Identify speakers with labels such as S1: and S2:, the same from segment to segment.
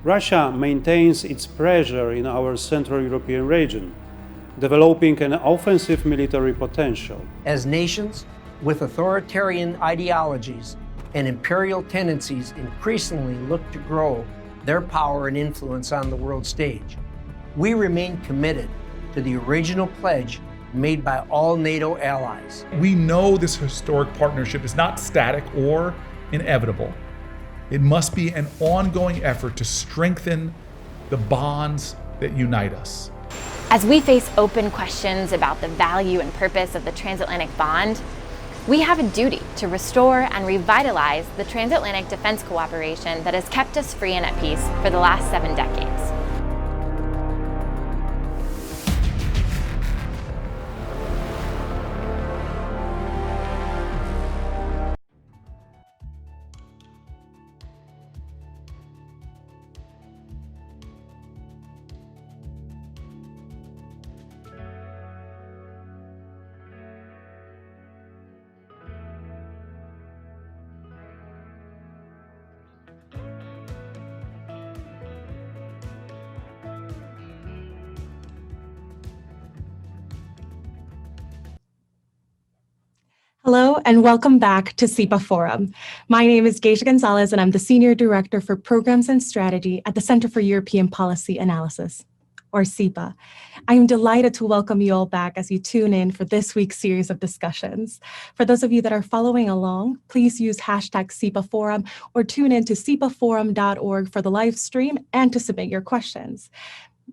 S1: Russia maintains its pressure in our Central European region, developing an offensive military potential.
S2: As nations with authoritarian ideologies and imperial tendencies increasingly look to grow their power and influence on the world stage, we remain committed to the original pledge made by all NATO allies.
S3: We know this historic partnership is not static or inevitable. It must be an ongoing effort to strengthen the bonds that unite us.
S4: As we face open questions about the value and purpose of the transatlantic bond, we have a duty to restore and revitalize the transatlantic defense cooperation that has kept us free and at peace for the last 7 decades.
S5: Hello and welcome back to CEPA Forum. My name is Geisha Gonzalez and I'm the Senior Director for Programs and Strategy at the Center for European Policy Analysis, or CEPA. I am delighted to welcome you all back as you tune in for this week's series of discussions. For those of you that are following along, please use hashtag CEPA Forum or tune in to cepaforum.org for the live stream and to submit your questions.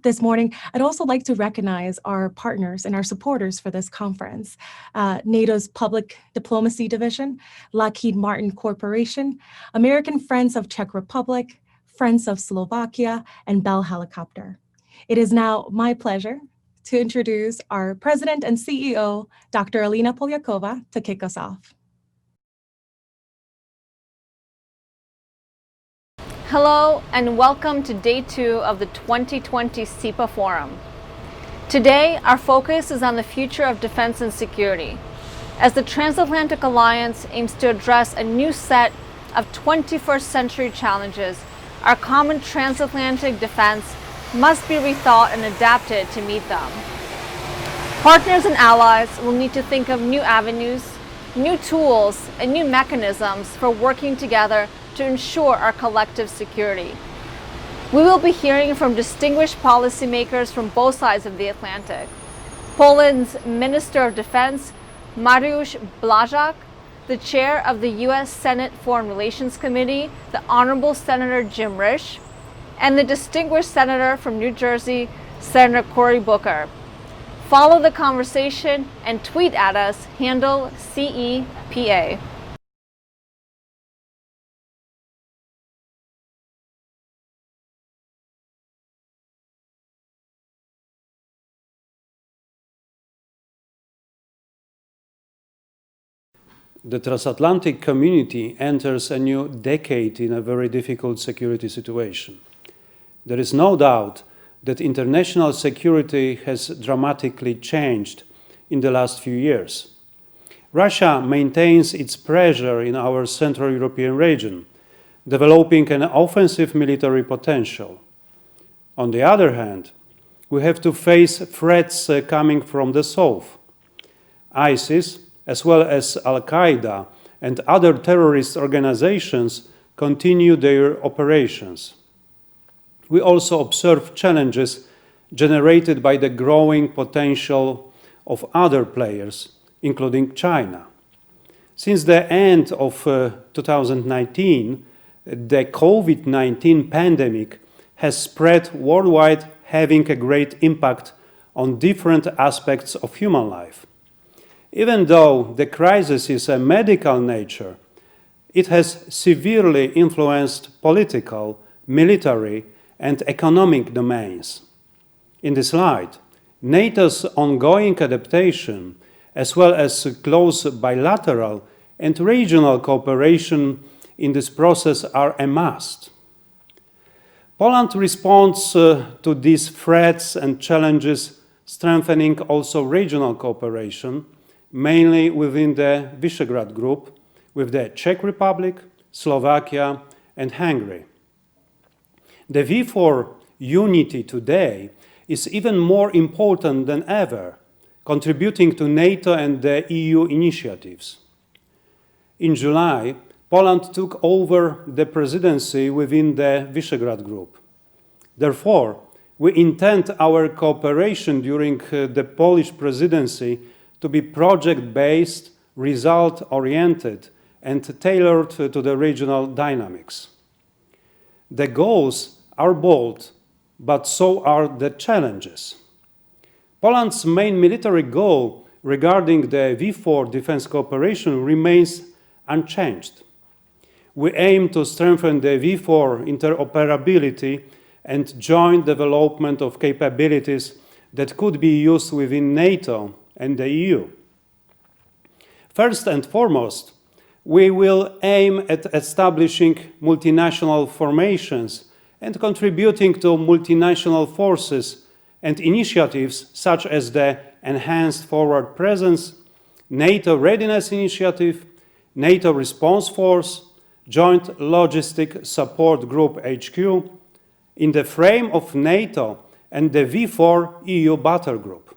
S5: This morning, I'd also like to recognize our partners and our supporters for this conference. NATO's Public Diplomacy Division, Lockheed Martin Corporation, American Friends of Czech Republic, Friends of Slovakia, and Bell Helicopter. It is now my pleasure to introduce our President and CEO, Dr. Alina Polyakova, to kick us off.
S6: Hello and welcome to Day 2 of the 2020 CEPA Forum. Today, our focus is on the future of defense and security, as the Transatlantic Alliance aims to address a new set of 21st century challenges. Our common transatlantic defense must be rethought and adapted to meet them. Partners and allies will need to think of new avenues, new tools, and new mechanisms for working together to ensure our collective security. We will be hearing from distinguished policymakers from both sides of the Atlantic. Poland's Minister of Defense, Mariusz Błaszczak, the chair of the U.S. Senate Foreign Relations Committee, the Honorable Senator Jim Risch, and the distinguished senator from New Jersey, Senator Cory Booker. Follow the conversation and tweet at us, handle CEPA.
S1: The transatlantic community enters a new decade in a very difficult security situation. There is no doubt that international security has dramatically changed in the last few years. Russia maintains its pressure in our Central European region, developing an offensive military potential. On the other hand, we have to face threats coming from the south. ISIS, as well as Al-Qaeda and other terrorist organizations, continue their operations. We also observe challenges generated by the growing potential of other players, including China. Since the end of 2019, the COVID-19 pandemic has spread worldwide, having a great impact on different aspects of human life. Even though the crisis is a medical nature, it has severely influenced political, military, and economic domains. In this light, NATO's ongoing adaptation, as well as close bilateral and regional cooperation in this process, are a must. Poland responds to these threats and challenges, strengthening also regional cooperation, mainly within the Visegrad Group, with the Czech Republic, Slovakia, and Hungary. The V4 unity today is even more important than ever, contributing to NATO and the EU initiatives. In July, Poland took over the presidency within the Visegrad Group. Therefore, we intend our cooperation during the Polish presidency to be project-based, result-oriented, and tailored to the regional dynamics. The goals are bold, but so are the challenges. Poland's main military goal regarding the V4 defense cooperation remains unchanged. We aim to strengthen the V4 interoperability and joint development of capabilities that could be used within NATO and the EU. First and foremost, we will aim at establishing multinational formations and contributing to multinational forces and initiatives such as the Enhanced Forward Presence, NATO Readiness Initiative, NATO Response Force, Joint Logistic Support Group HQ, in the frame of NATO and the V4 EU Battle Group.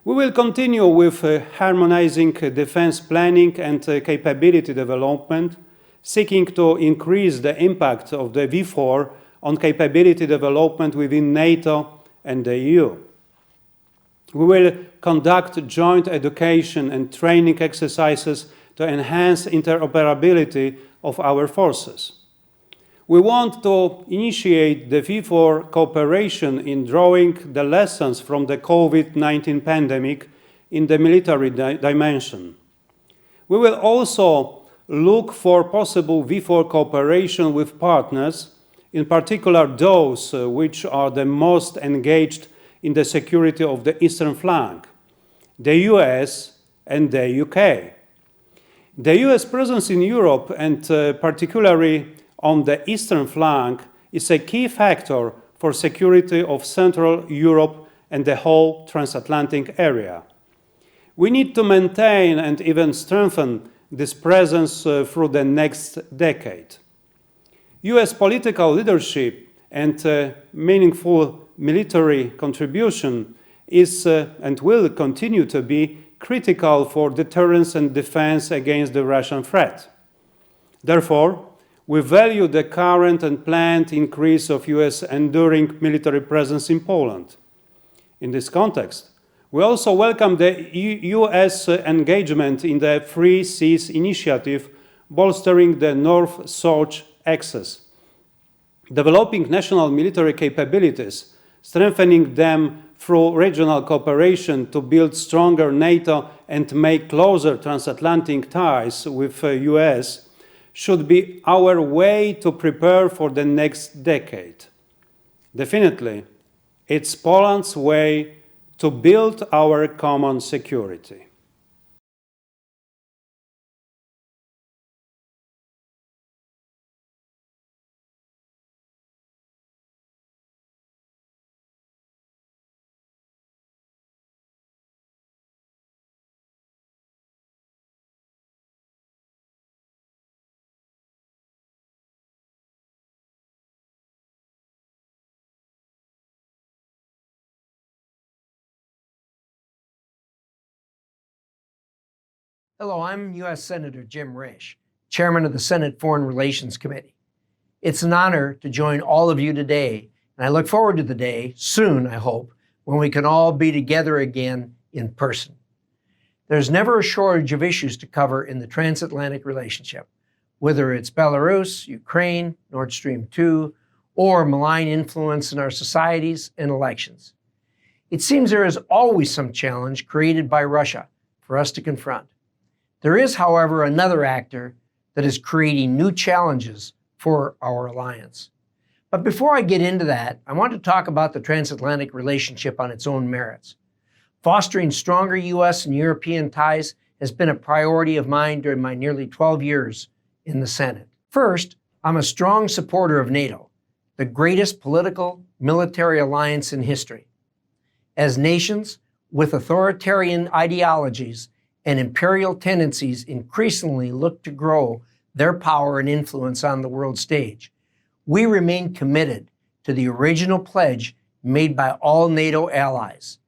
S1: We will continue with harmonizing defense planning and capability development, seeking to increase the impact of the V4 on capability development within NATO and the EU. We will conduct joint education and training exercises to enhance interoperability of our forces. We want to initiate the V4 cooperation in drawing the lessons from the COVID-19 pandemic in the military dimension. We will also look for possible V4 cooperation with partners, in particular those which are the most engaged in the security of the eastern flank, the US and the UK. The US presence in Europe, and particularly on the eastern flank, is a key factor for security of Central Europe and the whole transatlantic area. We need to maintain and even strengthen this presence through the next decade. US political leadership and meaningful military contribution is and will continue to be critical for deterrence and defense against the Russian threat. Therefore, we value the current and planned increase of US enduring military presence in Poland. In this context, we also welcome the US engagement in the Free Seas Initiative, bolstering the North-South axis. Developing national military capabilities, strengthening them through regional cooperation to build stronger NATO and make closer transatlantic ties with the US should be our way to prepare for the next decade. Definitely, it's Poland's way to build our common security.
S2: Hello, I'm U.S. Senator Jim Risch, Chairman of the Senate Foreign Relations Committee. It's an honor to join all of you today, and I look forward to the day, soon I hope, when we can all be together again in person. There's never a shortage of issues to cover in the transatlantic relationship, whether it's Belarus, Ukraine, Nord Stream 2, or malign influence in our societies and elections. It seems there is always some challenge created by Russia for us to confront. There is, however, another actor that is creating new challenges for our alliance. But before I get into that, I want to talk about the transatlantic relationship on its own merits. Fostering stronger U.S. and European ties has been a priority of mine during my nearly 12 years in the Senate. First, I'm a strong supporter of NATO, the greatest political, military alliance in history. As nations with authoritarian ideologies and imperial tendencies increasingly look to grow their power and influence on the world stage, we remain committed to the original pledge made by all NATO allies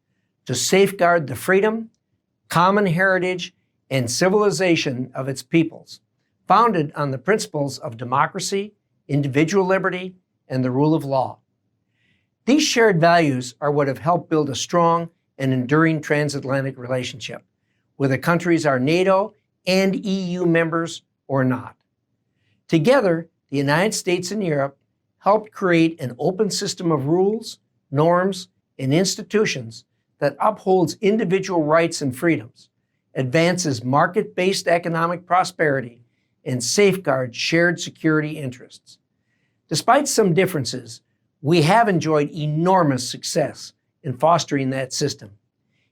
S2: to safeguard the freedom, common heritage, and civilization of its peoples, founded on the principles of democracy, individual liberty, and the rule of law. These shared values are what have helped build a strong and enduring transatlantic relationship, whether countries are NATO and EU members or not. Together, the United States and Europe helped create an open system of rules, norms, and institutions that upholds individual rights and freedoms, advances market-based economic prosperity, and safeguards shared security interests. Despite some differences, we have enjoyed enormous success in fostering that system.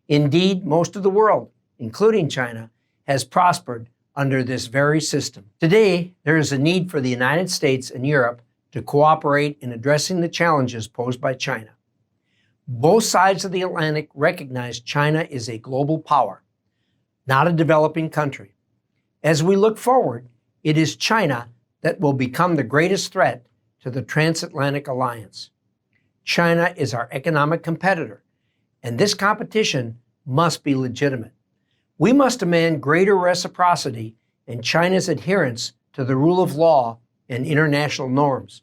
S2: Indeed, most of the world, including China, has prospered under this very system. Today, there is a need for the United States and Europe to cooperate in addressing the challenges posed by China. Both sides of the Atlantic recognize China is a global power, not a developing country. As we look forward, it is China that will become the greatest threat to the transatlantic alliance. China is our economic competitor, and this competition must be legitimate. We must demand greater reciprocity in China's adherence to the rule of law and international norms,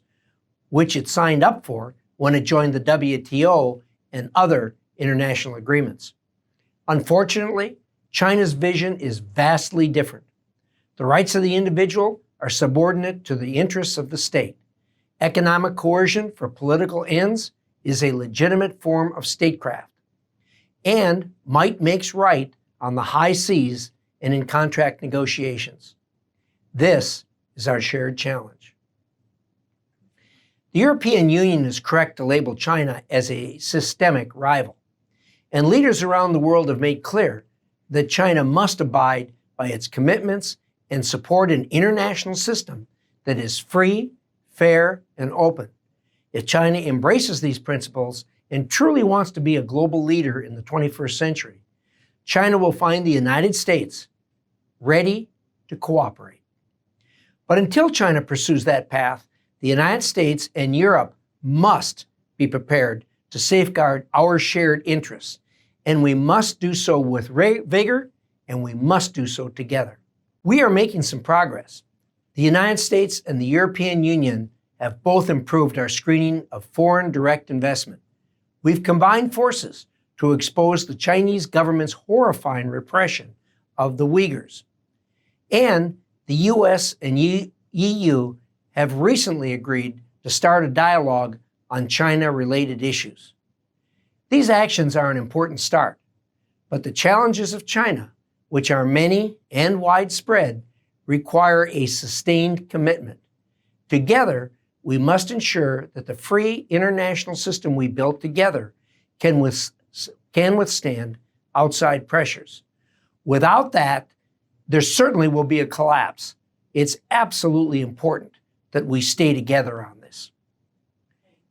S2: which it signed up for when it joined the WTO and other international agreements. Unfortunately, China's vision is vastly different. The rights of the individual are subordinate to the interests of the state. Economic coercion for political ends is a legitimate form of statecraft. And might makes right on the high seas and in contract negotiations. This is our shared challenge. The European Union is correct to label China as a systemic rival. And leaders around the world have made clear that China must abide by its commitments and support an international system that is free, fair, and open. If China embraces these principles and truly wants to be a global leader in the 21st century, China will find the United States ready to cooperate. But until China pursues that path, the United States and Europe must be prepared to safeguard our shared interests, and we must do so with vigor, and we must do so together. We are making some progress. The United States and the European Union have both improved our screening of foreign direct investment. We've combined forces to expose the Chinese government's horrifying repression of the Uyghurs. And the US and EU have recently agreed to start a dialogue on China-related issues. These actions are an important start, but the challenges of China, which are many and widespread, require a sustained commitment. Together, we must ensure that the free international system we built together can withstand outside pressures. Without that, there certainly will be a collapse. It's absolutely important that we stay together on this.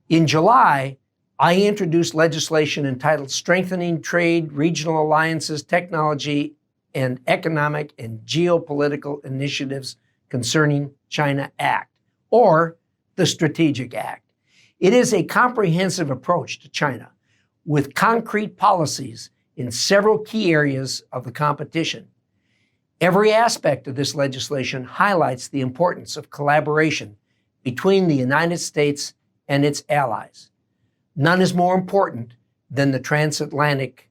S2: In July, I introduced legislation entitled Strengthening Trade, Regional Alliances, Technology, and Economic and Geopolitical Initiatives Concerning China Act, or the Strategic Act. It is a comprehensive approach to China with concrete policies in several key areas of the competition. Every aspect of this legislation highlights the importance of collaboration between the United States and its allies. None is more important than the transatlantic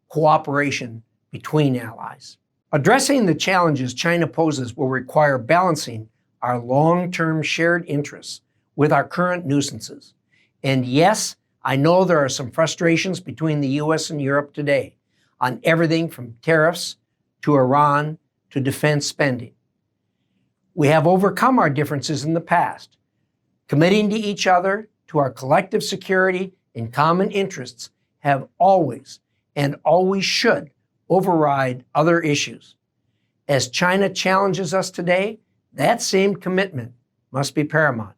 S2: cooperation between allies. Addressing the challenges China poses will require balancing our long-term shared interests with our current nuisances. And yes, I know there are some frustrations between the US and Europe today on everything from tariffs to Iran to defense spending. We have overcome our differences in the past. Committing to each other, to our collective security and common interests have always and always should override other issues. As China challenges us today, that same commitment must be paramount.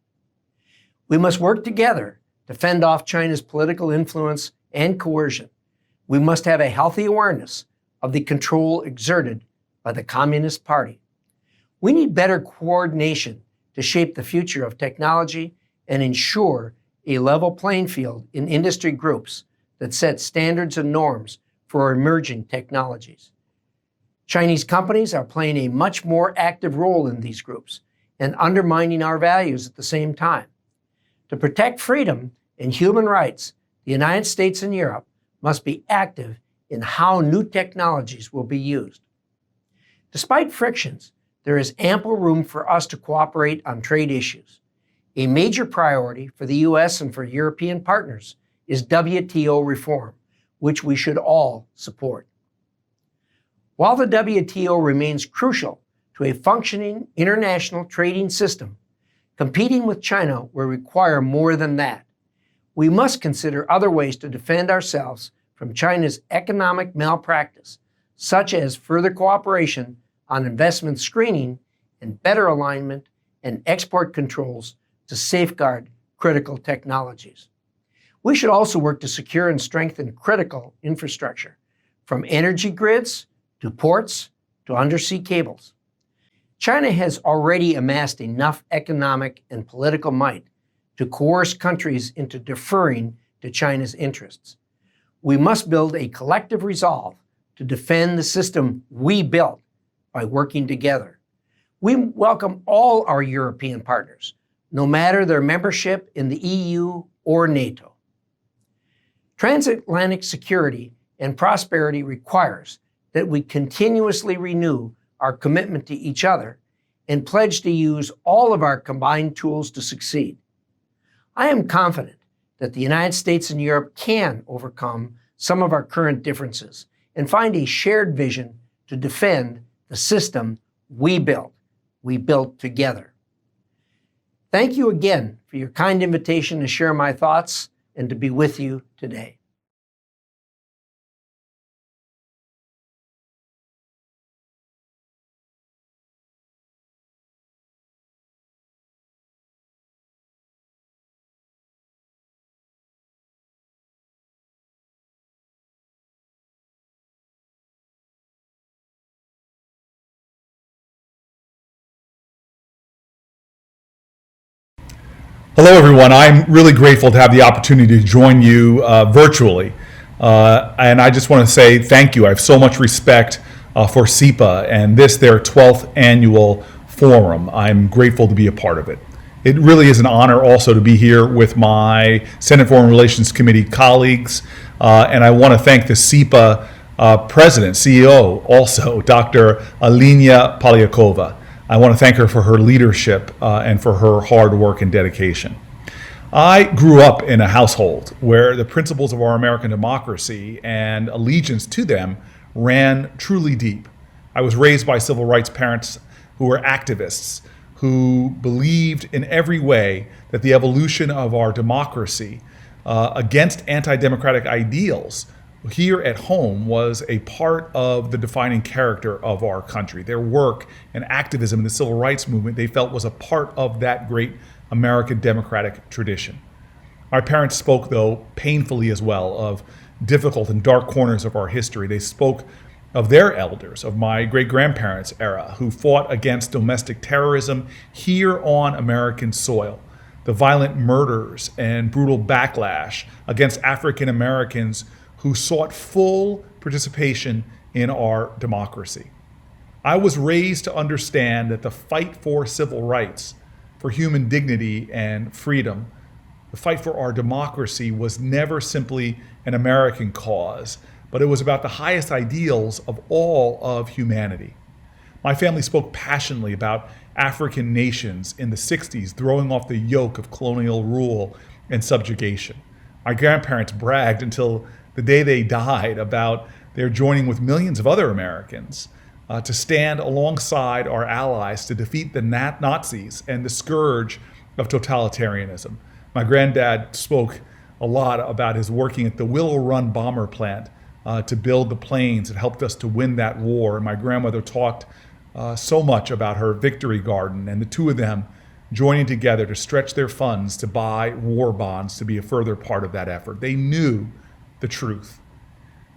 S2: We must work together to fend off China's political influence and coercion. We must have a healthy awareness of the control exerted by the Communist Party. We need better coordination to shape the future of technology and ensure a level playing field in industry groups that set standards and norms for emerging technologies. Chinese companies are playing a much more active role in these groups and undermining our values at the same time. To protect freedom and human rights, the United States and Europe must be active in how new technologies will be used. Despite frictions, there is ample room for us to cooperate on trade issues. A major priority for the U.S. and for European partners is WTO reform, which we should all support. While the WTO remains crucial to a functioning international trading system, competing with China will require more than that. We must consider other ways to defend ourselves from China's economic malpractice, such as further cooperation on investment screening and better alignment and export controls to safeguard critical technologies. We should also work to secure and strengthen critical infrastructure, from energy grids to ports to undersea cables. China has already amassed enough economic and political might to coerce countries into deferring to China's interests. We must build a collective resolve to defend the system we built by working together. We welcome all our European partners, no matter their membership in the EU or NATO. Transatlantic security and prosperity requires that we continuously renew our commitment to each other and pledge to use all of our combined tools to succeed. I am confident that the United States and Europe can overcome some of our current differences and find a shared vision to defend the system we built together. Thank you again for your kind invitation to share my thoughts and to be with you today.
S3: Hello, everyone. I'm really grateful to have the opportunity to join you virtually. And I just want to say thank you. I have so much respect for CEPA and this, their 12th annual forum. I'm grateful to be a part of it. It really is an honor also to be here with my Senate Foreign Relations Committee colleagues. And I want to thank the CEPA President, CEO, also, Dr. Alina Polyakova. I want to thank her for her leadership and for her hard work and dedication. I grew up in a household where the principles of our American democracy and allegiance to them ran truly deep. I was raised by civil rights parents who were activists, who believed in every way that the evolution of our democracy against anti-democratic ideals here at home was a part of the defining character of our country. Their work and activism in the civil rights movement, they felt, was a part of that great American democratic tradition. My parents spoke, though, painfully as well, of difficult and dark corners of our history. They spoke of their elders, of my great-grandparents' era, who fought against domestic terrorism here on American soil, the violent murders and brutal backlash against African Americans who sought full participation in our democracy. I was raised to understand that the fight for civil rights, for human dignity and freedom, the fight for our democracy was never simply an American cause, but it was about the highest ideals of all of humanity. My family spoke passionately about African nations in the 60s throwing off the yoke of colonial rule and subjugation. My grandparents bragged until the day they died about their joining with millions of other Americans to stand alongside our allies to defeat the Nazis and the scourge of totalitarianism. My granddad spoke a lot about his working at the Willow Run bomber plant to build the planes that helped us to win that war. And my grandmother talked so much about her victory garden and the two of them joining together to stretch their funds to buy war bonds to be a further part of that effort. They knew the truth,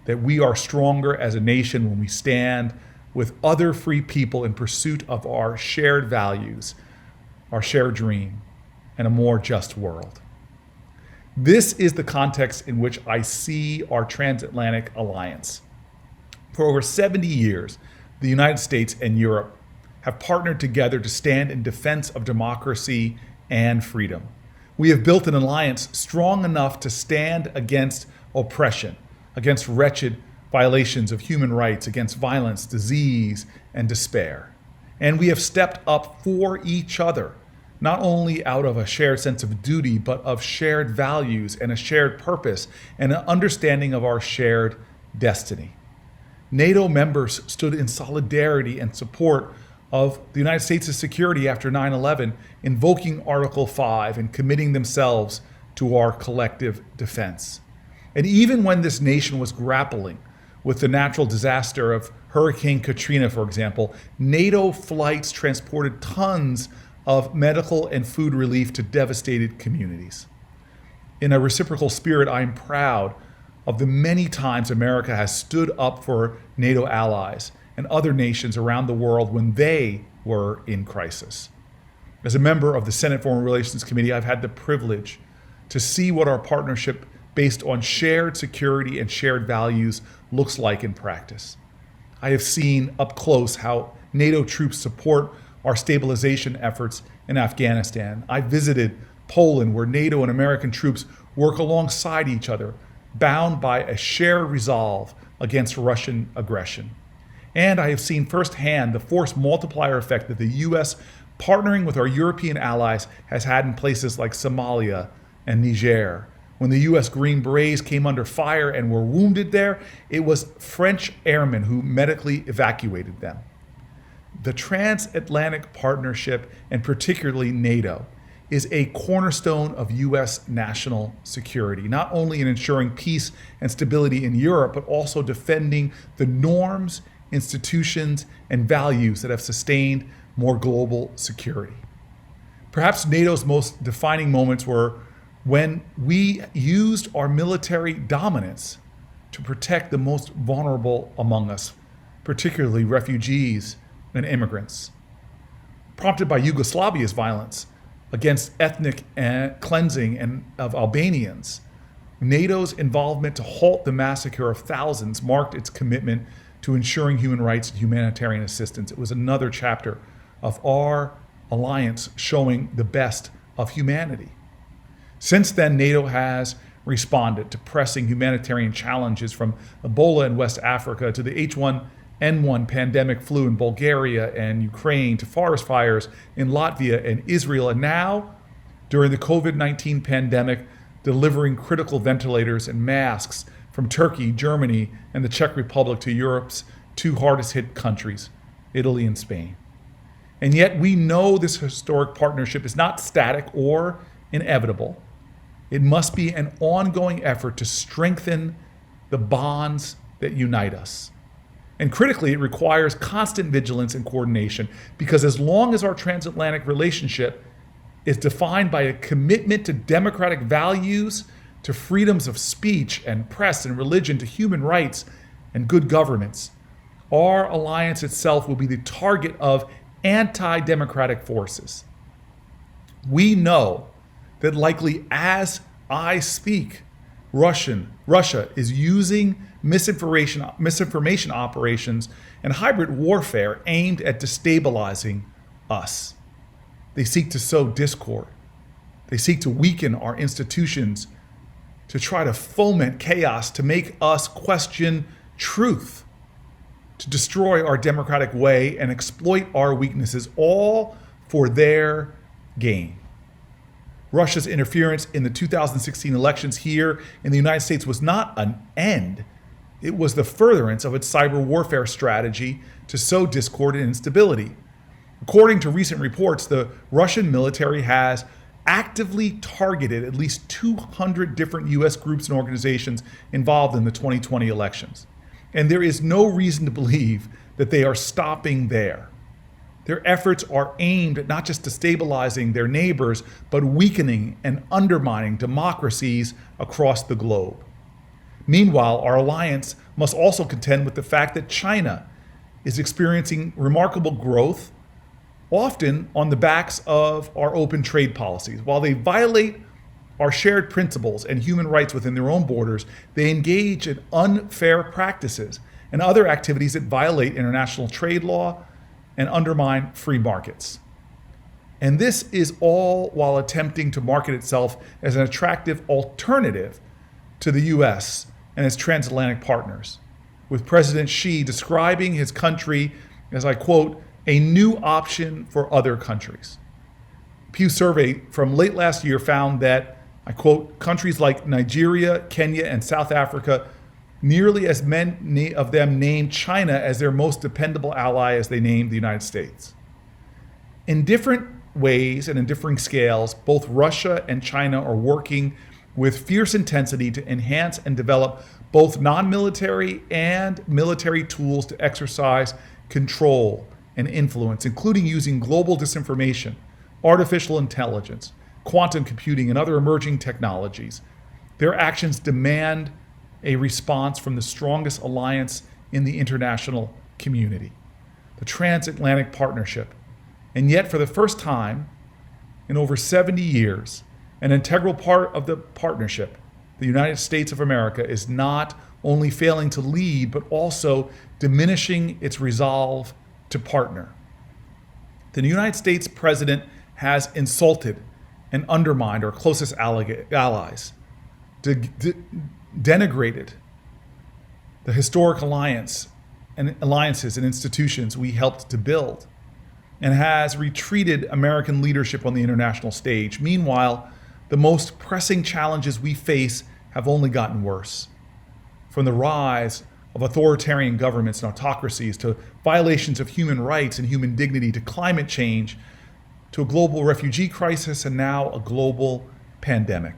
S3: that we are stronger as a nation when we stand with other free people in pursuit of our shared values, our shared dream, and a more just world. This is the context in which I see our transatlantic alliance. For over 70 years, the United States and Europe have partnered together to stand in defense of democracy and freedom. We have built an alliance strong enough to stand against oppression, against wretched violations of human rights, against violence, disease, and despair. And we have stepped up for each other, not only out of a shared sense of duty, but of shared values and a shared purpose and an understanding of our shared destiny. NATO members stood in solidarity and support of the United States' security after 9/11, invoking Article 5 and committing themselves to our collective defense. And even when this nation was grappling with the natural disaster of Hurricane Katrina, for example, NATO flights transported tons of medical and food relief to devastated communities. In a reciprocal spirit, I'm proud of the many times America has stood up for NATO allies and other nations around the world when they were in crisis. As a member of the Senate Foreign Relations Committee, I've had the privilege to see what our partnership based on shared security and shared values looks like in practice. I have seen up close how NATO troops support our stabilization efforts in Afghanistan. I visited Poland, where NATO and American troops work alongside each other, bound by a shared resolve against Russian aggression. And I have seen firsthand the force multiplier effect that the U.S. partnering with our European allies has had in places like Somalia and Niger. When the U.S. Green Berets came under fire and were wounded there, it was French airmen who medically evacuated them. The transatlantic partnership, and particularly NATO, is a cornerstone of U.S. national security, not only in ensuring peace and stability in Europe, but also defending the norms, institutions, and values that have sustained more global security. Perhaps NATO's most defining moments were when we used our military dominance to protect the most vulnerable among us, particularly refugees and immigrants. Prompted by Yugoslavia's violence against ethnic cleansing of Albanians, NATO's involvement to halt the massacre of thousands marked its commitment to ensuring human rights and humanitarian assistance. It was another chapter of our alliance showing the best of humanity. Since then, NATO has responded to pressing humanitarian challenges from Ebola in West Africa to the H1N1 pandemic flu in Bulgaria and Ukraine to forest fires in Latvia and Israel, and now, during the COVID-19 pandemic, delivering critical ventilators and masks from Turkey, Germany, and the Czech Republic to Europe's two hardest hit countries, Italy and Spain. And yet we know this historic partnership is not static or inevitable. It must be an ongoing effort to strengthen the bonds that unite us. And critically, it requires constant vigilance and coordination, because as long as our transatlantic relationship is defined by a commitment to democratic values, to freedoms of speech and press and religion, to human rights and good governance, our alliance itself will be the target of anti-democratic forces. We know that likely as I speak, Russia is using misinformation operations and hybrid warfare aimed at destabilizing us. They seek to sow discord. They seek to weaken our institutions, to try to foment chaos, to make us question truth, to destroy our democratic way and exploit our weaknesses, all for their gain. Russia's interference in the 2016 elections here in the United States was not an end. It was the furtherance of its cyber warfare strategy to sow discord and instability. According to recent reports, the Russian military has actively targeted at least 200 different U.S. groups and organizations involved in the 2020 elections. And there is no reason to believe that they are stopping there. Their efforts are aimed at not just destabilizing their neighbors, but weakening and undermining democracies across the globe. Meanwhile, our alliance must also contend with the fact that China is experiencing remarkable growth, often on the backs of our open trade policies. While they violate our shared principles and human rights within their own borders, they engage in unfair practices and other activities that violate international trade law and undermine free markets. And this is all while attempting to market itself as an attractive alternative to the US and its transatlantic partners, with President Xi describing his country as, I quote, a new option for other countries. Pew survey from late last year found that, I quote, countries like Nigeria, Kenya, and South Africa, nearly as many of them named China as their most dependable ally as they named the United States. In different ways and in differing scales, both Russia and China are working with fierce intensity to enhance and develop both non-military and military tools to exercise control and influence, including using global disinformation, artificial intelligence, quantum computing, and other emerging technologies. Their actions demand a response from the strongest alliance in the international community, the Transatlantic Partnership. And yet, for the first time in over 70 years, an integral part of the partnership, the United States of America, is not only failing to lead, but also diminishing its resolve to partner. The United States president has insulted and undermined our closest allies, denigrated the historic alliances and institutions we helped to build, and has retreated American leadership on the international stage. Meanwhile, the most pressing challenges we face have only gotten worse. From the rise of authoritarian governments and autocracies, to violations of human rights and human dignity, to climate change, to a global refugee crisis, and now a global pandemic.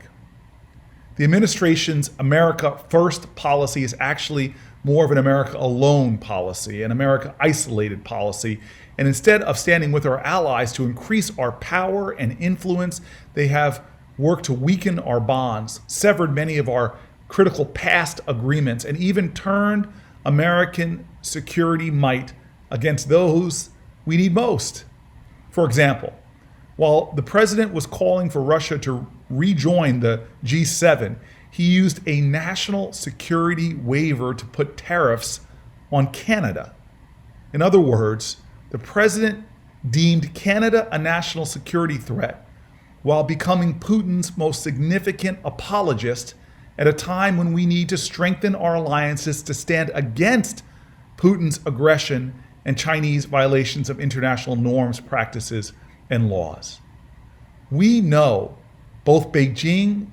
S3: The administration's America First policy is actually more of an America alone policy, an America isolated policy. And instead of standing with our allies to increase our power and influence, they have worked to weaken our bonds, severed many of our critical past agreements, and even turned American security might against those we need most. For example, while the president was calling for Russia to rejoin the G7, he used a national security waiver to put tariffs on Canada. In other words, the president deemed Canada a national security threat while becoming Putin's most significant apologist at a time when we need to strengthen our alliances to stand against Putin's aggression and Chinese violations of international norms, practices, and laws. We know both Beijing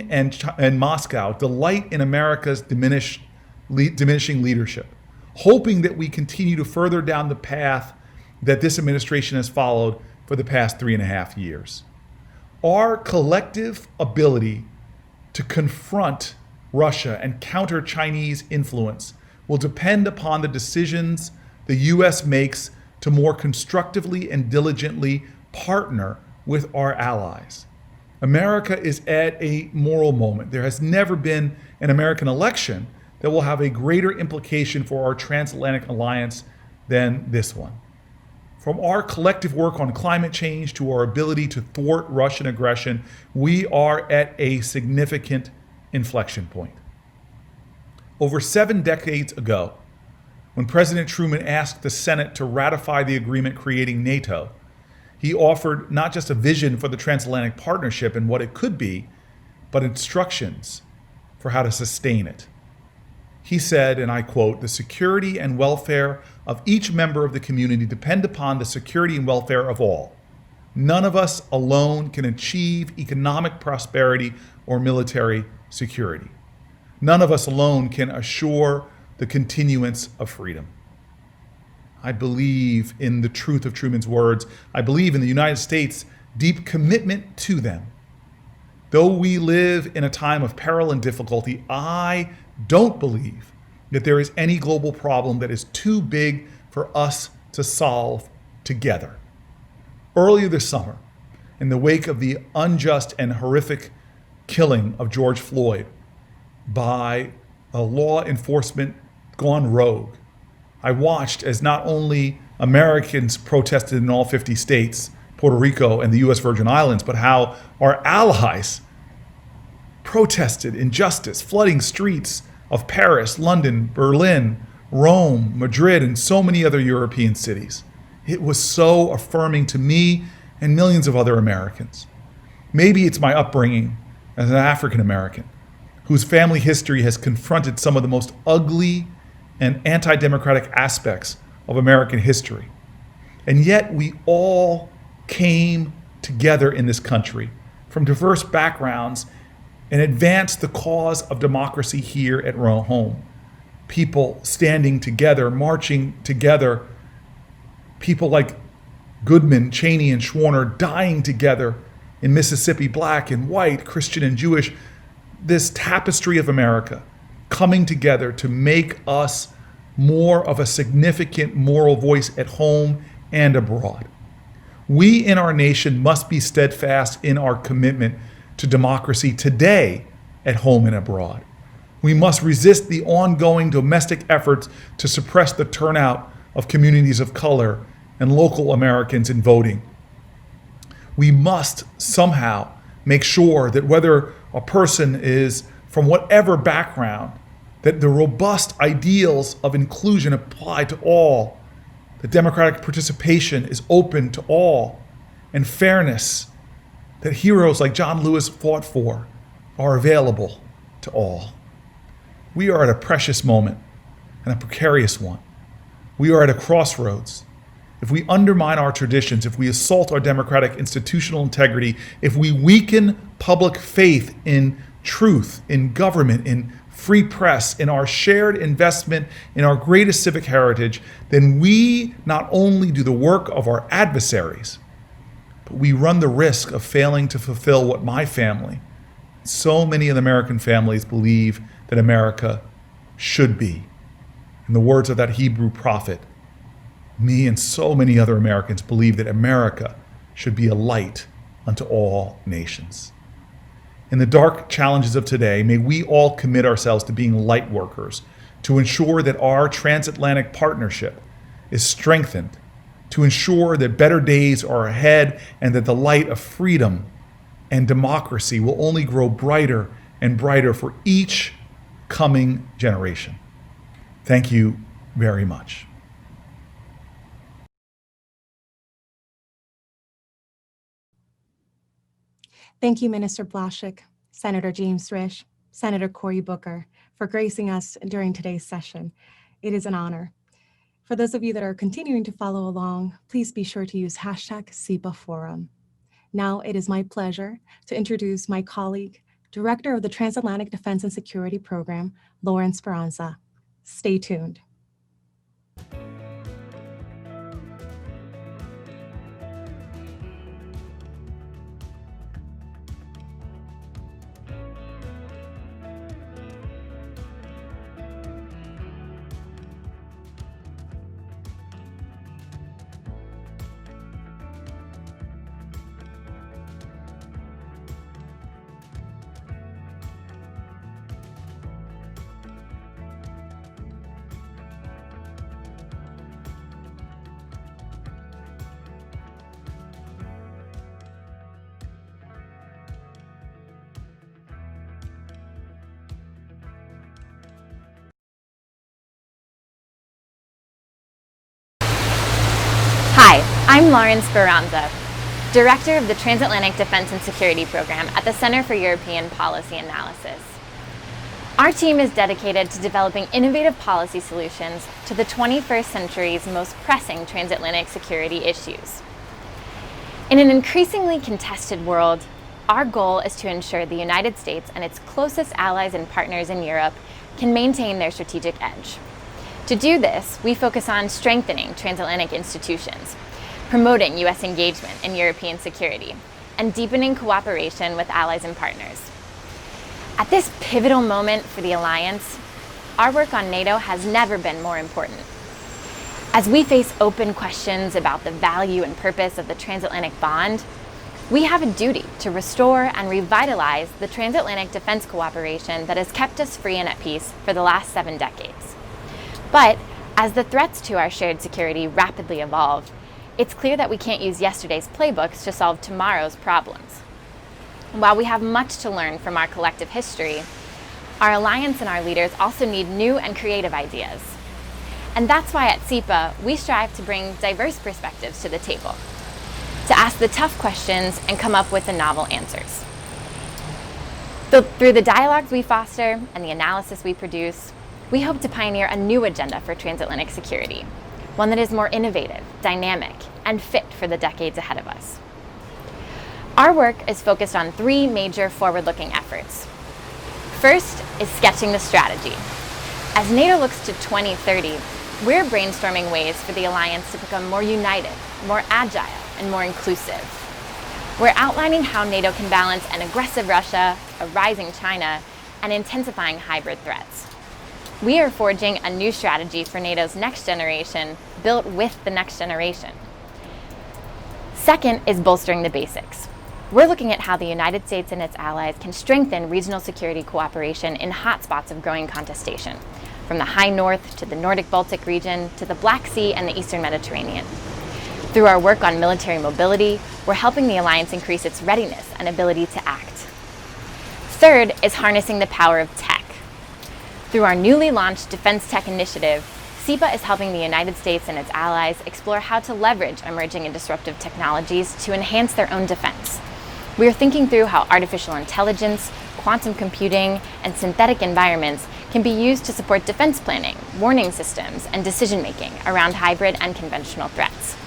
S3: and Moscow delight in America's diminishing leadership, hoping that we continue to further down the path that this administration has followed for the past 3.5 years. Our collective ability to confront Russia and counter Chinese influence will depend upon the decisions the U.S. makes to more constructively and diligently partner with our allies. America is at a moral moment. There has never been an American election that will have a greater implication for our transatlantic alliance than this one. From our collective work on climate change to our ability to thwart Russian aggression, we are at a significant inflection point. Over 7 decades ago, when President Truman asked the Senate to ratify the agreement creating NATO, he offered not just a vision for the transatlantic partnership and what it could be, but instructions for how to sustain it. He said, and I quote, "The security and welfare of each member of the community depend upon the security and welfare of all. None of us alone can achieve economic prosperity or military security. None of us alone can assure the continuance of freedom." I believe in the truth of Truman's words. I believe in the United States' deep commitment to them. Though we live in a time of peril and difficulty, I don't believe that there is any global problem that is too big for us to solve together. Earlier this summer, in the wake of the unjust and horrific killing of George Floyd by a law enforcement gone rogue, I watched as not only Americans protested in all 50 states, Puerto Rico, and the U.S. Virgin Islands, but how our allies protested injustice, flooding streets of Paris, London, Berlin, Rome, Madrid, and so many other European cities. It was so affirming to me and millions of other Americans. Maybe it's my upbringing as an African American, whose family history has confronted some of the most ugly and anti-democratic aspects of American history. And yet we all came together in this country from diverse backgrounds and advanced the cause of democracy here at home. People standing together, marching together, people like Goodman, Cheney, and Schwerner dying together in Mississippi, black and white, Christian and Jewish, this tapestry of America coming together to make us more of a significant moral voice at home and abroad. We in our nation must be steadfast in our commitment to democracy today at home and abroad. We must resist the ongoing domestic efforts to suppress the turnout of communities of color and local Americans in voting. We must somehow make sure that whether a person is from whatever background, that the robust ideals of inclusion apply to all, that democratic participation is open to all, and fairness, that heroes like John Lewis fought for, are available to all. We are at a precious moment and a precarious one. We are at a crossroads. If we undermine our traditions, if we assault our democratic institutional integrity, if we weaken public faith in truth, in government, in free press, in our shared investment in our greatest civic heritage, then we not only do the work of our adversaries, but we run the risk of failing to fulfill what my family, so many of the American families believe that America should be. In the words of that Hebrew prophet, me and so many other Americans believe that America should be a light unto all nations. In the dark challenges of today, may we all commit ourselves to being light workers, to ensure that our transatlantic partnership is strengthened, to ensure that better days are ahead and that the light of freedom and democracy will only grow brighter and brighter for each coming generation. Thank you very much.
S5: Thank you, Minister Blaszczyk, Senator James Risch, Senator Cory Booker, for gracing us during today's session. It is an honor. For those of you that are continuing to follow along, please be sure to use hashtag CEPA Forum. Now it is my pleasure to introduce my colleague, Director of the Transatlantic Defense and Security Program, Lauren Speranza. Stay tuned.
S4: Hi, I'm Lauren Speranza, Director of the Transatlantic Defense and Security Program at the Center for European Policy Analysis. Our team is dedicated to developing innovative policy solutions to the 21st century's most pressing transatlantic security issues. In an increasingly contested world, our goal is to ensure the United States and its closest allies and partners in Europe can maintain their strategic edge. To do this, we focus on strengthening transatlantic institutions, promoting U.S. engagement in European security, and deepening cooperation with allies and partners. At this pivotal moment for the alliance, our work on NATO has never been more important. As we face open questions about the value and purpose of the transatlantic bond, we have a duty to restore and revitalize the transatlantic defense cooperation that has kept us free and at peace for the last 7 decades. But as the threats to our shared security rapidly evolve, it's clear that we can't use yesterday's playbooks to solve tomorrow's problems. While we have much to learn from our collective history, our alliance and our leaders also need new and creative ideas. And that's why at CEPA, we strive to bring diverse perspectives to the table, to ask the tough questions and come up with the novel answers. Through the dialogues we foster and the analysis we produce, we hope to pioneer a new agenda for transatlantic security, one that is more innovative, dynamic, and fit for the decades ahead of us. Our work is focused on three major forward-looking efforts. First is sketching the strategy. As NATO looks to 2030, we're brainstorming ways for the alliance to become more united, more agile, and more inclusive. We're outlining how NATO can balance an aggressive Russia, a rising China, and intensifying hybrid threats. We are forging a new strategy for NATO's next generation, built with the next generation. Second is bolstering the basics. We're looking at how the United States and its allies can strengthen regional security cooperation in hotspots of growing contestation, from the high north to the Nordic Baltic region to the Black Sea and the Eastern Mediterranean. Through our work on military mobility, we're helping the alliance increase its readiness and ability to act. Third is harnessing the power of tech. Through our newly launched Defense Tech Initiative, CEPA is helping the United States and its allies explore how to leverage emerging and disruptive technologies to enhance their own defense. We are thinking through how artificial intelligence, quantum computing, and synthetic environments can be used to support defense planning, warning systems, and decision-making around hybrid and conventional threats.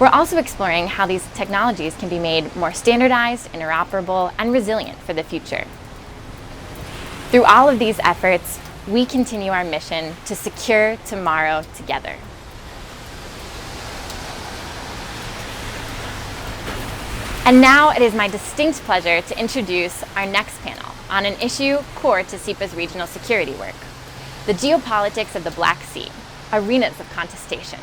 S4: We're also exploring how these technologies can be made more standardized, interoperable, and resilient for the future. Through all of these efforts, we continue our mission to secure tomorrow together. And now it is my distinct pleasure to introduce our next panel on an issue core to CEPA's regional security work, the geopolitics of the Black Sea, arenas of contestation.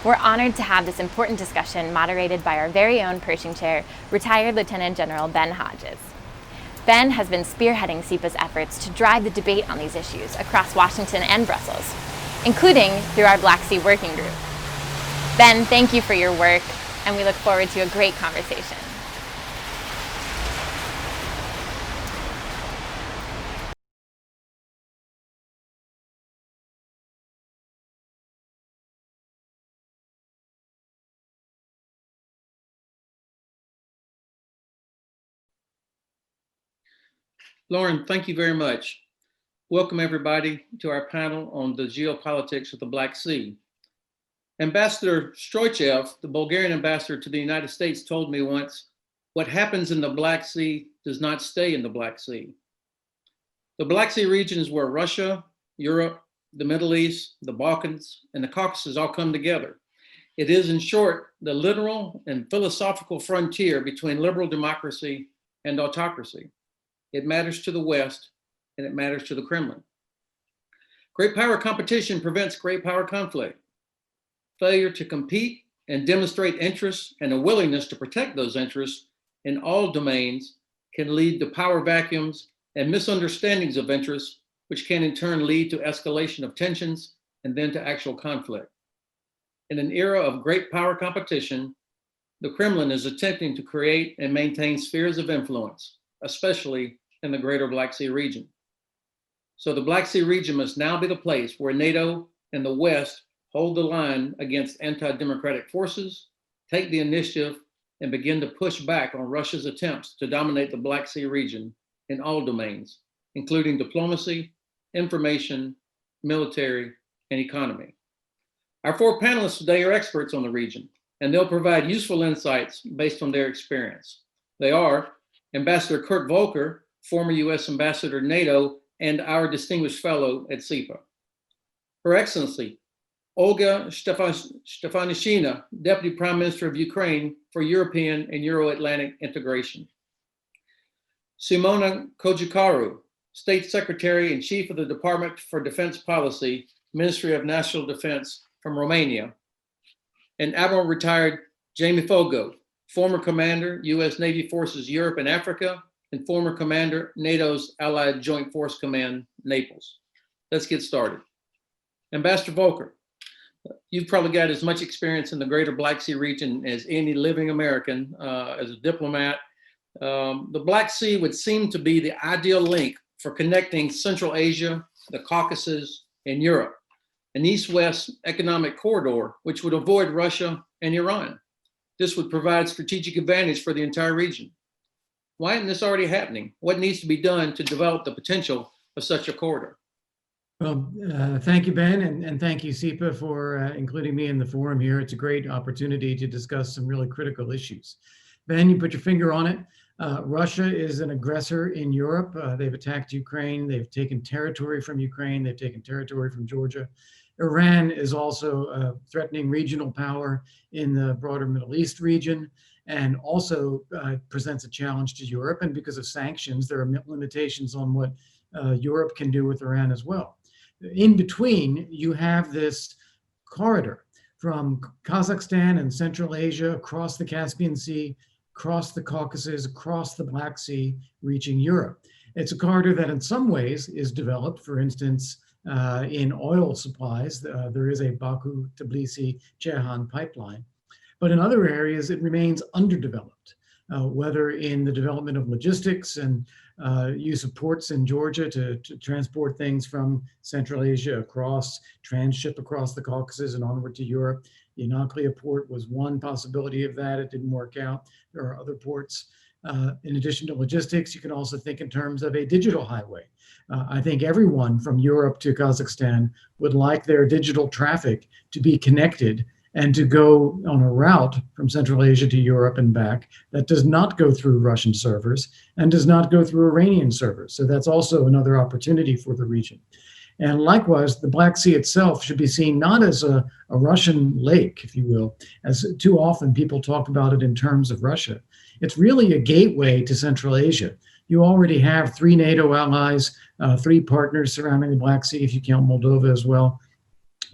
S4: We're honored to have this important discussion moderated by our very own Pershing Chair, retired Lieutenant General Ben Hodges. Ben has been spearheading CEPA's efforts to drive the debate on these issues across Washington and Brussels, including through our Black Sea Working Group. Ben, thank you for your work, and we look forward to a great conversation.
S7: Lauren, thank you very much. Welcome everybody to our panel on the geopolitics of the Black Sea. Ambassador Stroychev, the Bulgarian ambassador to the United States, told me once, what happens in the Black Sea does not stay in the Black Sea. The Black Sea region is where Russia, Europe, the Middle East, the Balkans, and the Caucasus all come together. It is, in short, the literal and philosophical frontier between liberal democracy and autocracy. It matters to the West, and it matters to the Kremlin. Great power competition prevents great power conflict. Failure to compete and demonstrate interests and a willingness to protect those interests in all domains can lead to power vacuums and misunderstandings of interests, which can in turn lead to escalation of tensions and then to actual conflict. In an era of great power competition, the Kremlin is attempting to create and maintain spheres of influence, especially in the greater Black Sea region. So the Black Sea region must now be the place where NATO and the West hold the line against anti-democratic forces, take the initiative, and begin to push back on Russia's attempts to dominate the Black Sea region in all domains, including diplomacy, information, military, and economy. Our four panelists today are experts on the region, and they'll provide useful insights based on their experience. They are Ambassador Kurt Volker, former US Ambassador to NATO and our distinguished fellow at CEPA. Her Excellency, Olga Stefanishina, Deputy Prime Minister of Ukraine for European and Euro-Atlantic integration. Simona Kojikaru, State Secretary and Chief of the Department for Defense Policy, Ministry of National Defense from Romania. And Admiral Retired Jamie Fogo, former Commander, US Navy Forces Europe and Africa, and former Commander, NATO's Allied Joint Force Command, Naples. Let's get started. Ambassador Volker, you've probably got as much experience in the greater Black Sea region as any living American as a diplomat, The Black Sea would seem to be the ideal link for connecting Central Asia, the Caucasus, and Europe, an east-west economic corridor, which would avoid Russia and Iran. This would provide strategic advantage for the entire region. Why isn't this already happening? What needs to be done to develop the potential of such a corridor?
S8: Well, thank you, Ben, and thank you, CEPA, for including me in the forum here. It's a great opportunity to discuss some really critical issues. Ben, you put your finger on it. Russia is an aggressor in Europe. They've attacked Ukraine. They've taken territory from Ukraine. They've taken territory from Georgia. Iran is also threatening regional power in the broader Middle East region, and also presents a challenge to Europe. And because of sanctions, there are limitations on what Europe can do with Iran as well. In between, you have this corridor from Kazakhstan and Central Asia, across the Caspian Sea, across the Caucasus, across the Black Sea, reaching Europe. It's a corridor that in some ways is developed. For instance, in oil supplies, there is a Baku-Tbilisi-Ceyhan pipeline. But in other areas, it remains underdeveloped, whether in the development of logistics and use of ports in Georgia to transport things from Central Asia across, transship across the Caucasus and onward to Europe. The Anaklia port was one possibility of that. It didn't work out. There are other ports. In addition to logistics, you can also think in terms of a digital highway. I think everyone from Europe to Kazakhstan would like their digital traffic to be connected and to go on a route from Central Asia to Europe and back that does not go through Russian servers and does not go through Iranian servers. So that's also another opportunity for the region. And likewise, the Black Sea itself should be seen not as a Russian lake, if you will, as too often people talk about it in terms of Russia. It's really a gateway to Central Asia. You already have 3 NATO allies, 3 partners surrounding the Black Sea, if you count Moldova as well.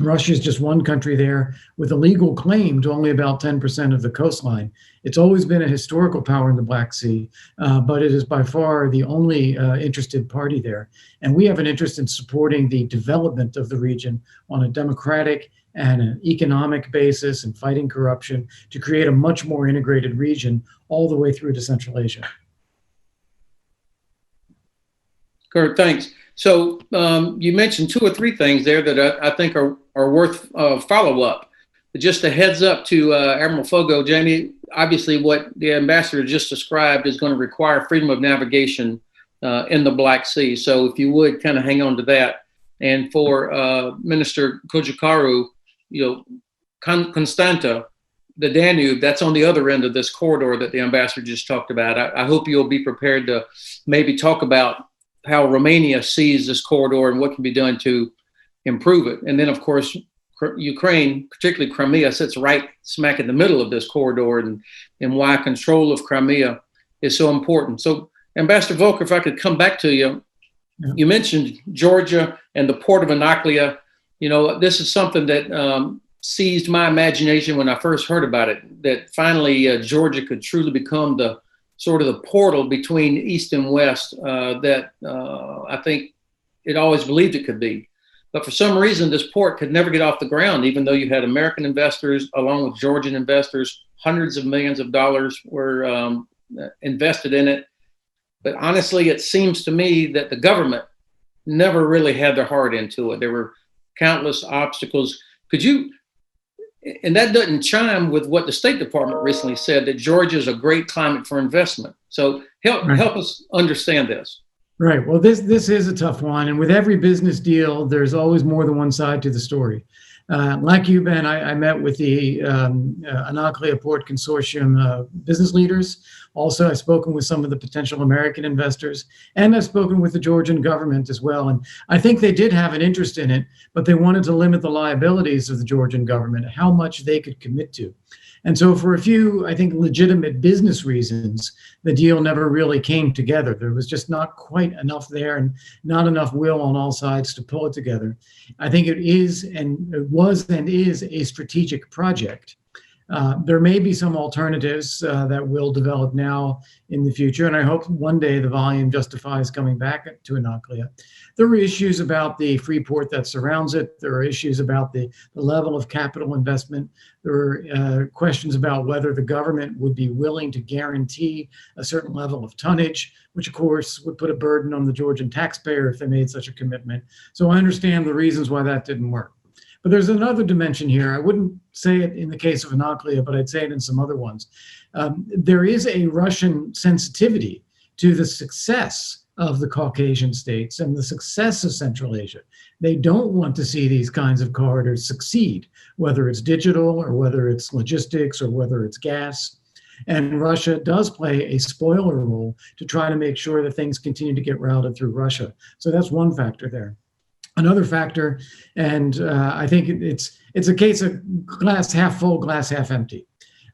S8: Russia is just one country there with a legal claim to only about 10% of the coastline. It's always been a historical power in the Black Sea, but it is by far the only interested party there. And we have an interest in supporting the development of the region on a democratic and an economic basis and fighting corruption to create a much more integrated region all the way through to Central Asia.
S7: Kurt, thanks. So you mentioned 2 or 3 things there that I think are worth follow-up. Just a heads up to Admiral Fogo, Jamie, obviously what the ambassador just described is going to require freedom of navigation in the Black Sea. So if you would kind of hang on to that. And for Minister Kojikaru, Constanta, the Danube, that's on the other end of this corridor that the ambassador just talked about. I hope you'll be prepared to maybe talk about how Romania sees this corridor and what can be done to improve it. And then, of course, Ukraine, particularly Crimea, sits right smack in the middle of this corridor, and why control of Crimea is so important. So, Ambassador Volker, if I could come back to you, you mentioned Georgia and the port of Anaklia. This is something that seized my imagination when I first heard about it, that finally Georgia could truly become the sort of the portal between East and West that I think it always believed it could be. But for some reason, this port could never get off the ground, even though you had American investors along with Georgian investors. Hundreds of millions of dollars were invested in it. But honestly, it seems to me that the government never really had their heart into it. There were countless obstacles. And that doesn't chime with what the State Department recently said, that Georgia is a great climate for investment. So help us understand this.
S8: Right. Well, this is a tough one. And with every business deal, there's always more than one side to the story. Like you, Ben, I met with the Anaklia Port Consortium business leaders. Also, I've spoken with some of the potential American investors, and I've spoken with the Georgian government as well. And I think they did have an interest in it, but they wanted to limit the liabilities of the Georgian government, how much they could commit to. And so for a few, I think, legitimate business reasons, the deal never really came together. There was just not quite enough there and not enough will on all sides to pull it together. I think it was and is a strategic project. There may be some alternatives that will develop now in the future, and I hope one day the volume justifies coming back to Anaklia. There are issues about the free port that surrounds it. There are issues about the level of capital investment. There are questions about whether the government would be willing to guarantee a certain level of tonnage, which of course would put a burden on the Georgian taxpayer if they made such a commitment. So I understand the reasons why that didn't work. But there's another dimension here. I wouldn't say it in the case of Anaklia, but I'd say it in some other ones. There is a Russian sensitivity to the success of the Caucasian states and the success of Central Asia. They don't want to see these kinds of corridors succeed, whether it's digital or whether it's logistics or whether it's gas. And Russia does play a spoiler role to try to make sure that things continue to get routed through Russia. So that's one factor there. Another factor, and I think it's a case of glass half full, glass half empty.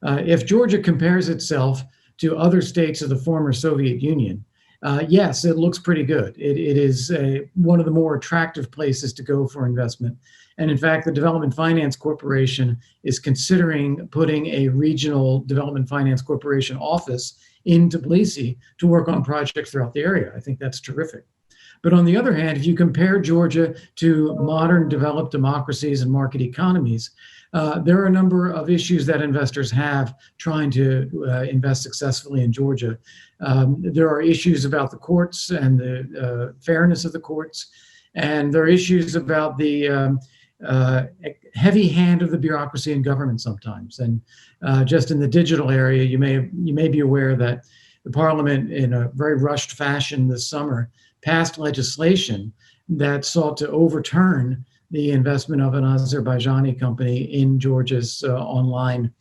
S8: If Georgia compares itself to other states of the former Soviet Union, yes, it looks pretty good. It is one of the more attractive places to go for investment. And in fact, the Development Finance Corporation is considering putting a regional Development Finance Corporation office in Tbilisi to work on projects throughout the area. I think that's terrific. But on the other hand, if you compare Georgia to modern developed democracies and market economies, there are a number of issues that investors have trying to invest successfully in Georgia. There are issues about the courts and the fairness of the courts, and there are issues about the heavy hand of the bureaucracy in government sometimes. And just in the digital area, you may be aware that the parliament, in a very rushed fashion this summer, passed legislation that sought to overturn the investment of an Azerbaijani company in Georgia's online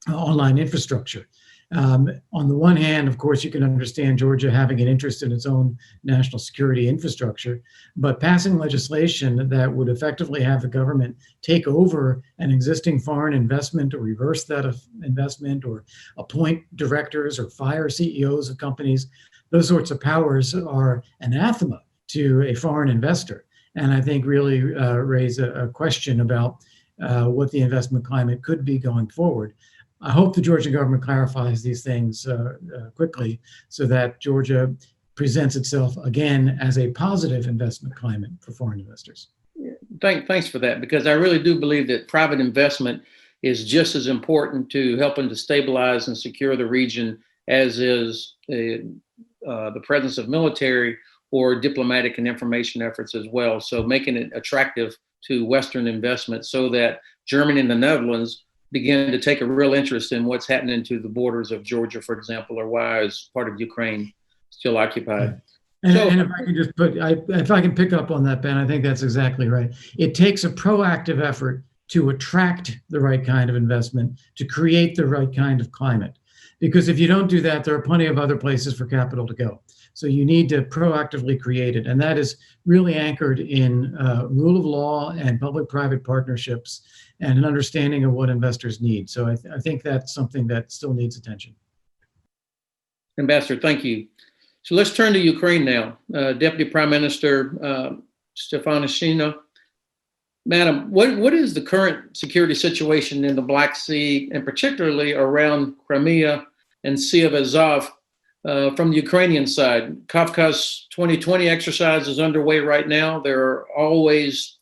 S8: infrastructure. On the one hand, of course, you can understand Georgia having an interest in its own national security infrastructure, but passing legislation that would effectively have the government take over an existing foreign investment or reverse that investment or appoint directors or fire CEOs of companies, those sorts of powers are anathema to a foreign investor. And I think really raise a question about what the investment climate could be going forward. I hope the Georgian government clarifies these things quickly so that Georgia presents itself again as a positive investment climate for foreign investors.
S7: Thanks for that, because I really do believe that private investment is just as important to helping to stabilize and secure the region as is the presence of military or diplomatic and information efforts as well. So making it attractive to Western investment so that Germany and the Netherlands begin to take a real interest in what's happening to the borders of Georgia, for example, or why is part of Ukraine still occupied.
S8: And if I can just if I can pick up on that, Ben, I think that's exactly right. It takes a proactive effort to attract the right kind of investment, to create the right kind of climate. Because if you don't do that, there are plenty of other places for capital to go. So you need to proactively create it. And that is really anchored in rule of law and public-private partnerships and an understanding of what investors need. So I think that's something that still needs attention.
S7: Ambassador, thank you. So let's turn to Ukraine now. Deputy Prime Minister Stefanishina, Madam, what is the current security situation in the Black Sea, and particularly around Crimea and Sea of Azov from the Ukrainian side? Kafka's 2020 exercise is underway right now. There are always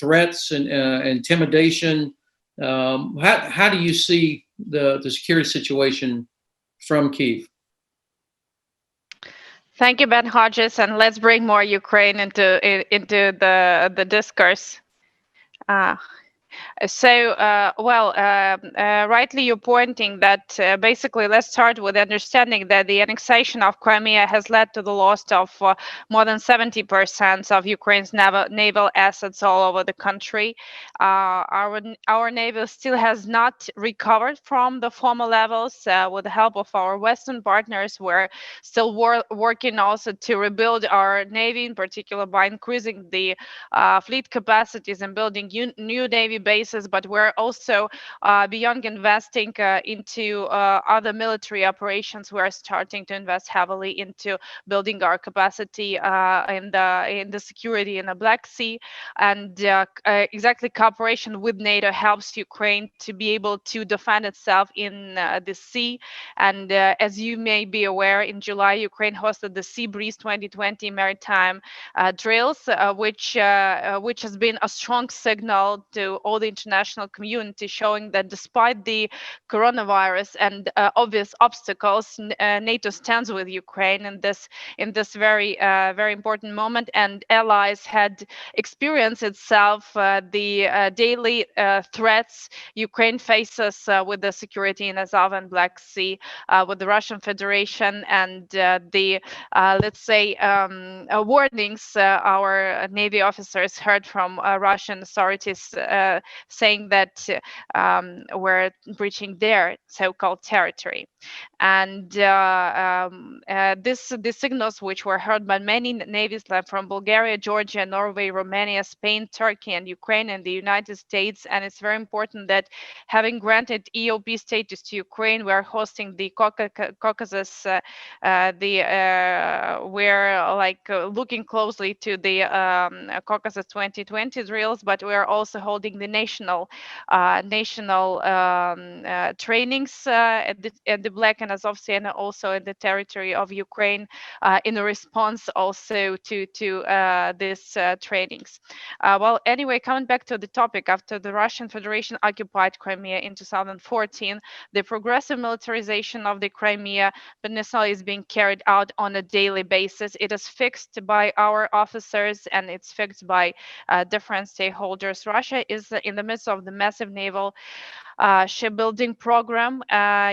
S7: threats and intimidation. How do you see the security situation from Kyiv?
S9: Thank you, Ben Hodges, and let's bring more Ukraine into the discourse. Rightly you're pointing that basically let's start with understanding that the annexation of Crimea has led to the loss of more than 70% of Ukraine's naval assets all over the country. Our navy still has not recovered from the former levels. With the help of our Western partners, we're still working also to rebuild our navy, in particular by increasing the fleet capacities and building new navy bases, but we're also, beyond investing into other military operations, we're starting to invest heavily into building our capacity in the security in the Black Sea. And exactly cooperation with NATO helps Ukraine to be able to defend itself in the sea. And as you may be aware, in July, Ukraine hosted the Sea Breeze 2020 maritime drills, which has been a strong signal to all the international community, showing that despite the coronavirus and obvious obstacles, NATO stands with Ukraine in this very very important moment, and allies had experienced itself the daily threats Ukraine faces with the security in Azov and Black Sea, with the Russian Federation, and the let's say warnings our Navy officers heard from Russian authorities saying that we're breaching their so-called territory. And these signals, which were heard by many navies from Bulgaria, Georgia, Norway, Romania, Spain, Turkey, and Ukraine, and the United States. And it's very important that, having granted EOP status to Ukraine, we are hosting the Caucasus. We're looking closely to the Caucasus 2020 drills, but we are also holding the national trainings at the Black and Azov Sea, and also in the territory of Ukraine, in a response also to these trainings. Well, anyway, coming back to the topic, after the Russian Federation occupied Crimea in 2014, the progressive militarization of the Crimea Peninsula is being carried out on a daily basis. It is fixed by our officers, and it's fixed by different stakeholders. Russia is in the midst of the massive naval shipbuilding program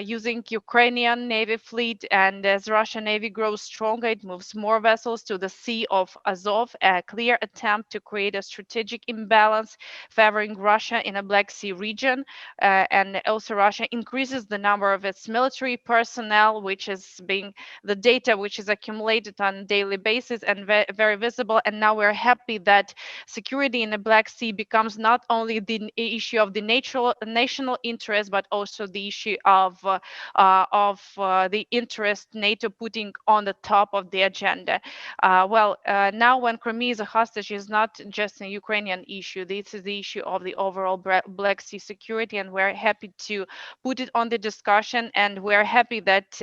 S9: using Ukrainian Navy fleet, and as Russian Navy grows stronger, it moves more vessels to the Sea of Azov, a clear attempt to create a strategic imbalance favoring Russia in a Black Sea region. And also Russia increases the number of its military personnel, which is being the data which is accumulated on a daily basis and very visible. And now we're happy that security in the Black Sea becomes not only the issue of the national interest, but also the issue of the interest NATO putting on the top of the agenda. Now when Crimea is a hostage, is not just a Ukrainian issue. This is the issue of the overall Black Sea security, and we're happy to put it on the discussion. And we're happy that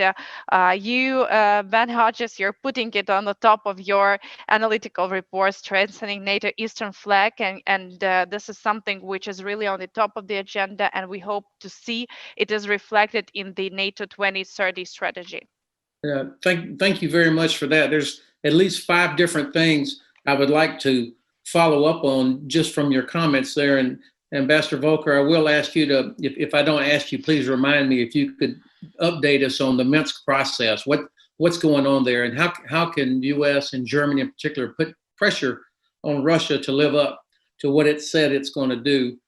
S9: you, Ben Hodges, you're putting it on the top of your analytical report, strengthening NATO Eastern Flank, and this is something which is really on the top of the agenda, and we hope to see it is reflected in the NATO 2030 strategy.
S7: Thank you very much for that. There's at least 5 different things I would like to follow up on just from your comments there. And Ambassador Volker, I will ask you to, if I don't ask you, please remind me if you could update us on the Minsk process. What's going on there, and how can U.S. and Germany in particular put pressure on Russia to live up to what it said it's going to do?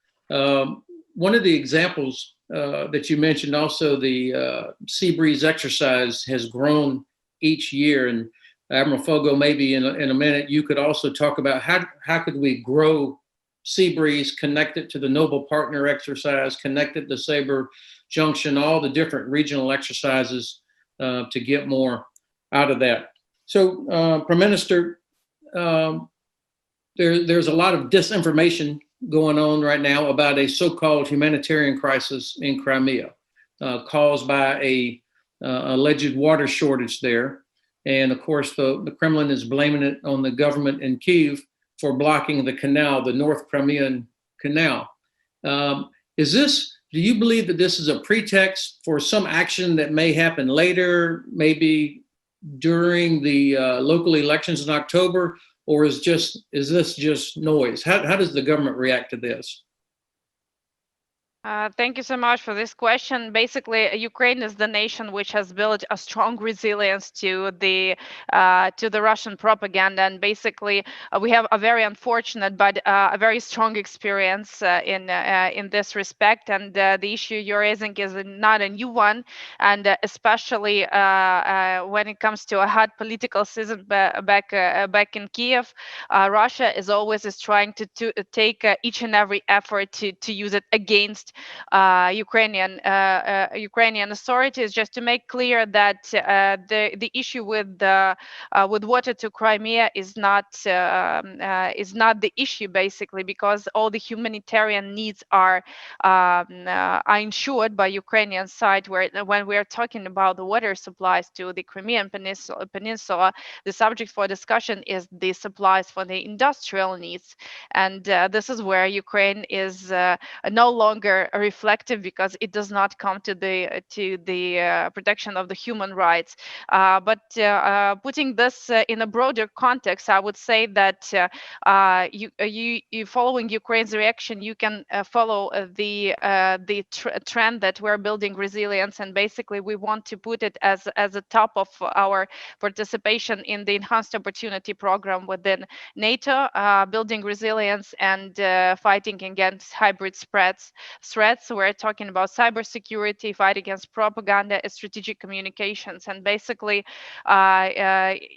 S7: One of the examples that you mentioned, also the Sea Breeze exercise has grown each year. And Admiral Fogo, maybe in a minute, you could also talk about how could we grow Sea Breeze, connect it to the Noble Partner exercise, connect it to Sabre Junction, all the different regional exercises to get more out of that. So, Prime Minister, there's a lot of disinformation going on right now about a so-called humanitarian crisis in Crimea caused by a alleged water shortage there. And of course, the Kremlin is blaming it on the government in Kyiv for blocking the canal, the North Crimean Canal. Do you believe that this is a pretext for some action that may happen later, maybe during the local elections in October? Or is this just noise? How does the government react to this?
S9: Thank you so much for this question. Basically, Ukraine is the nation which has built a strong resilience to the Russian propaganda, and basically, we have a very unfortunate but a very strong experience in this respect. And the issue you're raising is not a new one, and especially when it comes to a hot political season back in Kiev, Russia is always trying to take each and every effort to use it against Ukrainian authorities. Just to make clear that the issue with water to Crimea is not the issue, basically, because all the humanitarian needs are ensured by Ukrainian side. Where when we are talking about the water supplies to the Crimean Peninsula, the subject for discussion is the supplies for the industrial needs, and this is where Ukraine is no longer reflective, because it does not come to the protection of the human rights. But putting this in a broader context, I would say that you following Ukraine's reaction, you can follow the trend that we're building resilience, and basically we want to put it as a top of our participation in the enhanced opportunity program within NATO, building resilience and fighting against hybrid threats. We're talking about cybersecurity, fight against propaganda, and strategic communications. And basically,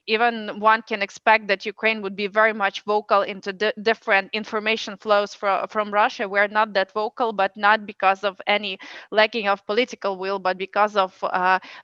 S9: even one can expect that Ukraine would be very much vocal into different information flows from Russia. We're not that vocal, but not because of any lacking of political will, but because of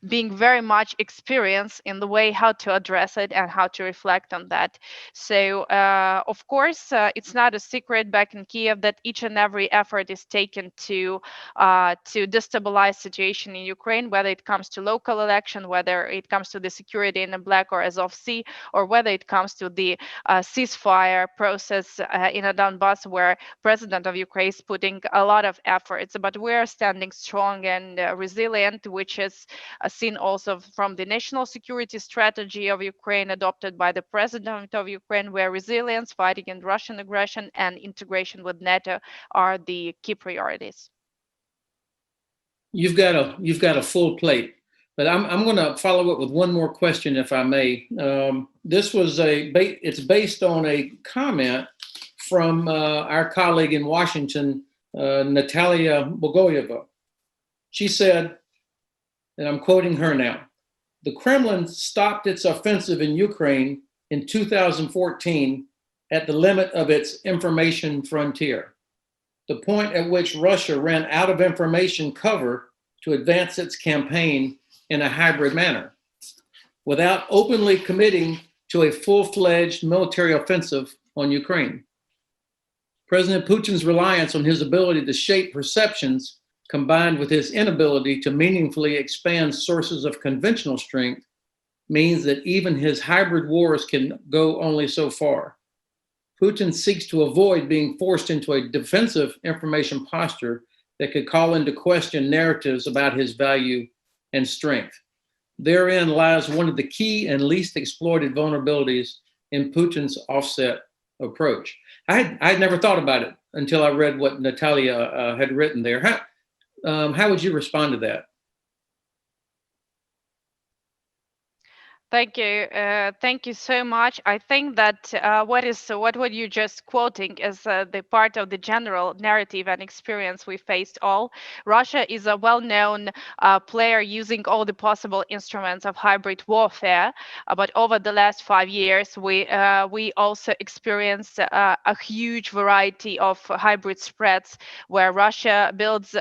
S9: being very much experienced in the way how to address it and how to reflect on that. So, of course, it's not a secret back in Kiev that each and every effort is taken to destabilize situation in Ukraine, whether it comes to local election, whether it comes to the security in the Black or Azov Sea, or whether it comes to the ceasefire process in a Donbass, where President of Ukraine is putting a lot of efforts. But we are standing strong and resilient, which is seen also from the national security strategy of Ukraine adopted by the President of Ukraine, where resilience, fight against Russian aggression, and integration with NATO are the key priorities.
S7: You've got a full plate, but I'm going to follow up with one more question, if I may. This was it's based on a comment from our colleague in Washington, Natalia Bogoyeva. She said, and I'm quoting her now, "The Kremlin stopped its offensive in Ukraine in 2014 at the limit of its information frontier, the point at which Russia ran out of information cover to advance its campaign in a hybrid manner, without openly committing to a full-fledged military offensive on Ukraine. President Putin's reliance on his ability to shape perceptions, combined with his inability to meaningfully expand sources of conventional strength, means that even his hybrid wars can go only so far. Putin seeks to avoid being forced into a defensive information posture that could call into question narratives about his value and strength. Therein lies one of the key and least exploited vulnerabilities in Putin's offset approach." I had never thought about it until I read what Natalia had written there. How would you respond to that?
S9: Thank you. Thank you so much. I think that what you just quoting is the part of the general narrative and experience we faced all. Russia is a well-known player using all the possible instruments of hybrid warfare. But over the last 5 years, we also experienced a huge variety of hybrid spreads where Russia builds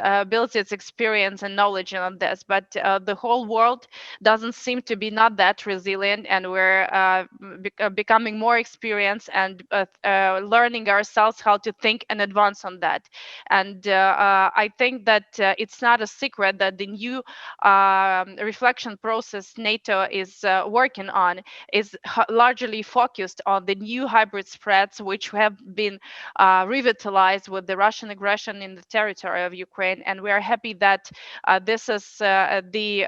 S9: its experience and knowledge on this. But the whole world doesn't seem to be not that resilient, and we're becoming more experienced and learning ourselves how to think and advance on that. And I think that it's not a secret that the new reflection process NATO is working on is largely focused on the new hybrid spreads, which have been revitalized with the Russian aggression in the territory of Ukraine. And we are happy that this is the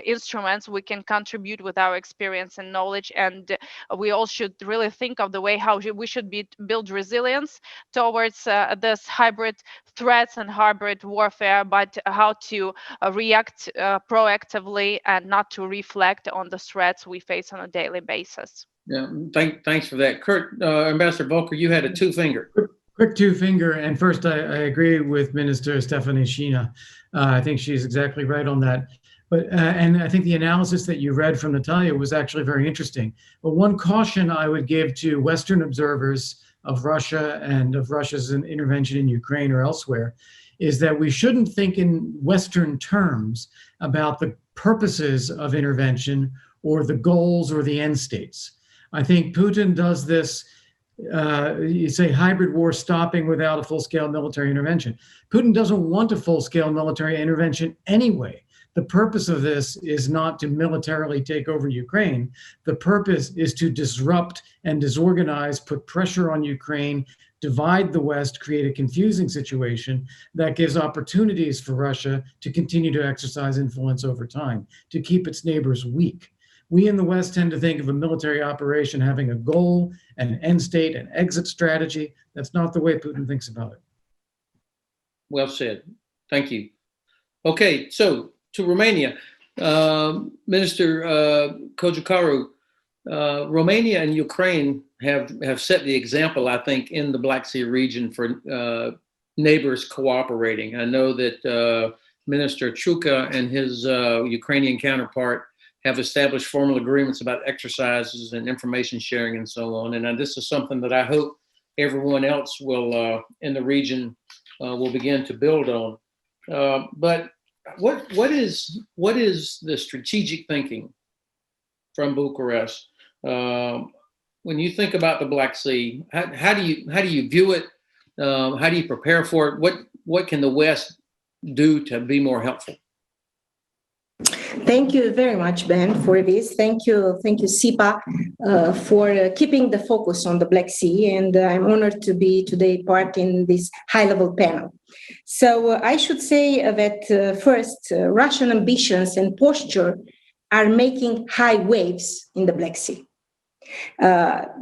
S9: instrument instruments we can contribute with our experience and knowledge. And we all should really think of the way how we should build resilience towards this hybrid threats and hybrid warfare, but how to react proactively and not to reflect on the threats we face on a daily basis.
S7: Yeah, thanks for that. Kurt, Ambassador Volker, you had a two-finger.
S8: Quick two-finger, and first I agree with Minister Stephanie Sheena. I think she's exactly right on that. But and I think the analysis that you read from Natalia was actually very interesting. But one caution I would give to Western observers of Russia and of Russia's intervention in Ukraine or elsewhere is that we shouldn't think in Western terms about the purposes of intervention or the goals or the end states. I think Putin does this, you say hybrid war stopping without a full-scale military intervention. Putin doesn't want a full-scale military intervention anyway. The purpose of this is not to militarily take over Ukraine. The purpose is to disrupt and disorganize, put pressure on Ukraine, divide the West, create a confusing situation that gives opportunities for Russia to continue to exercise influence over time, to keep its neighbors weak. We in the West tend to think of a military operation having a goal, an end state, an exit strategy. That's not the way Putin thinks about it.
S7: Well said. Thank you. Okay, so to Romania, Minister Kojokaru, Romania and Ukraine have set the example, I think, in the Black Sea region for neighbors cooperating. I know that Minister Chuka and his Ukrainian counterpart have established formal agreements about exercises and information sharing and so on. And this is something that I hope everyone else will in the region will begin to build on. But what is the strategic thinking from Bucharest when you think about the Black Sea? How do you view it? How do you prepare for it? What can the West do to be more helpful?
S10: Thank you very much, Ben, for this. Thank you, CEPA, for keeping the focus on the Black Sea. And I'm honored to be today part in this high-level panel. So I should say that first, Russian ambitions and posture are making high waves in the Black Sea.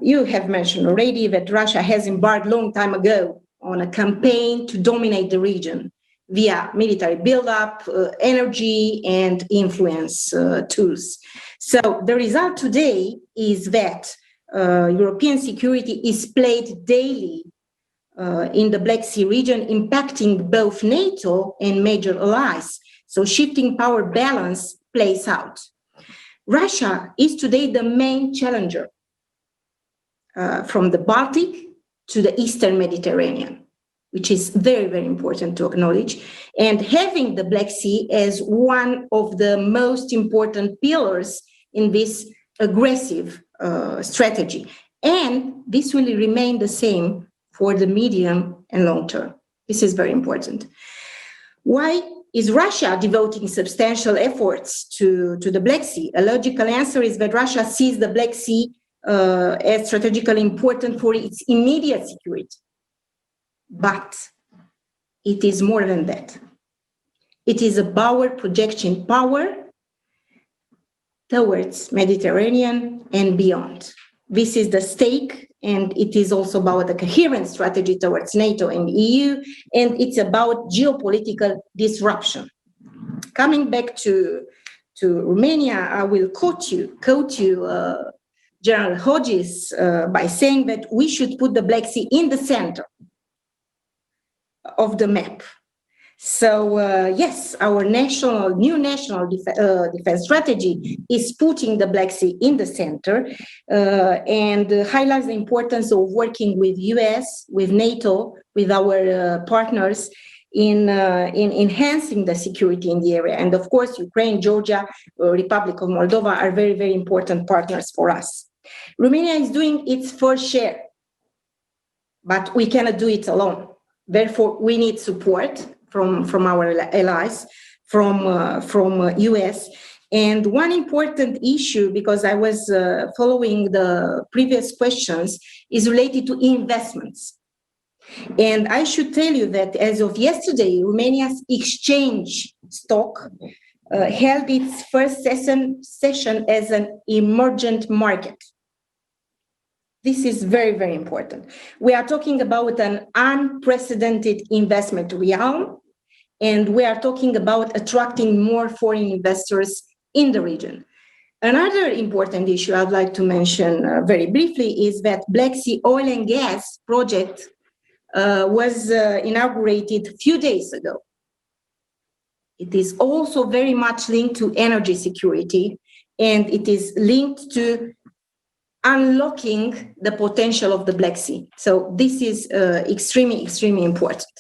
S10: You have mentioned already that Russia has embarked a long time ago on a campaign to dominate the region via military buildup, energy, and influence tools. So the result today is that European security is played daily in the Black Sea region, impacting both NATO and major allies. So shifting power balance plays out. Russia is today the main challenger from the Baltic to the Eastern Mediterranean, which is very, very important to acknowledge, and having the Black Sea as one of the most important pillars in this aggressive strategy. And this will remain the same for the medium and long term. This is very important. Why is Russia devoting substantial efforts to the Black Sea? A logical answer is that Russia sees the Black Sea as strategically important for its immediate security. But it is more than that. It is about projecting power towards Mediterranean and beyond. This is the stake, and it is also about a coherent strategy towards NATO and EU, and it's about geopolitical disruption. Coming back to Romania, I will quote you, General Hodges, by saying that we should put the Black Sea in the center of the map. So yes, our new national defense strategy is putting the Black Sea in the center and highlights the importance of working with US, with NATO, with our partners in enhancing the security in the area. And of course, Ukraine, Georgia, Republic of Moldova are very, very important partners for us. Romania is doing its fair share, but we cannot do it alone. Therefore, we need support from our allies, from US. And one important issue, because I was following the previous questions, is related to investments. And I should tell you that as of yesterday, Romania's exchange stock held its first session as an emergent market. This is very, very important. We are talking about an unprecedented investment realm, and we are talking about attracting more foreign investors in the region. Another important issue I'd like to mention very briefly is that Black Sea oil and gas project was inaugurated a few days ago. It is also very much linked to energy security, and it is linked to unlocking the potential of the Black Sea. So this is extremely, extremely important.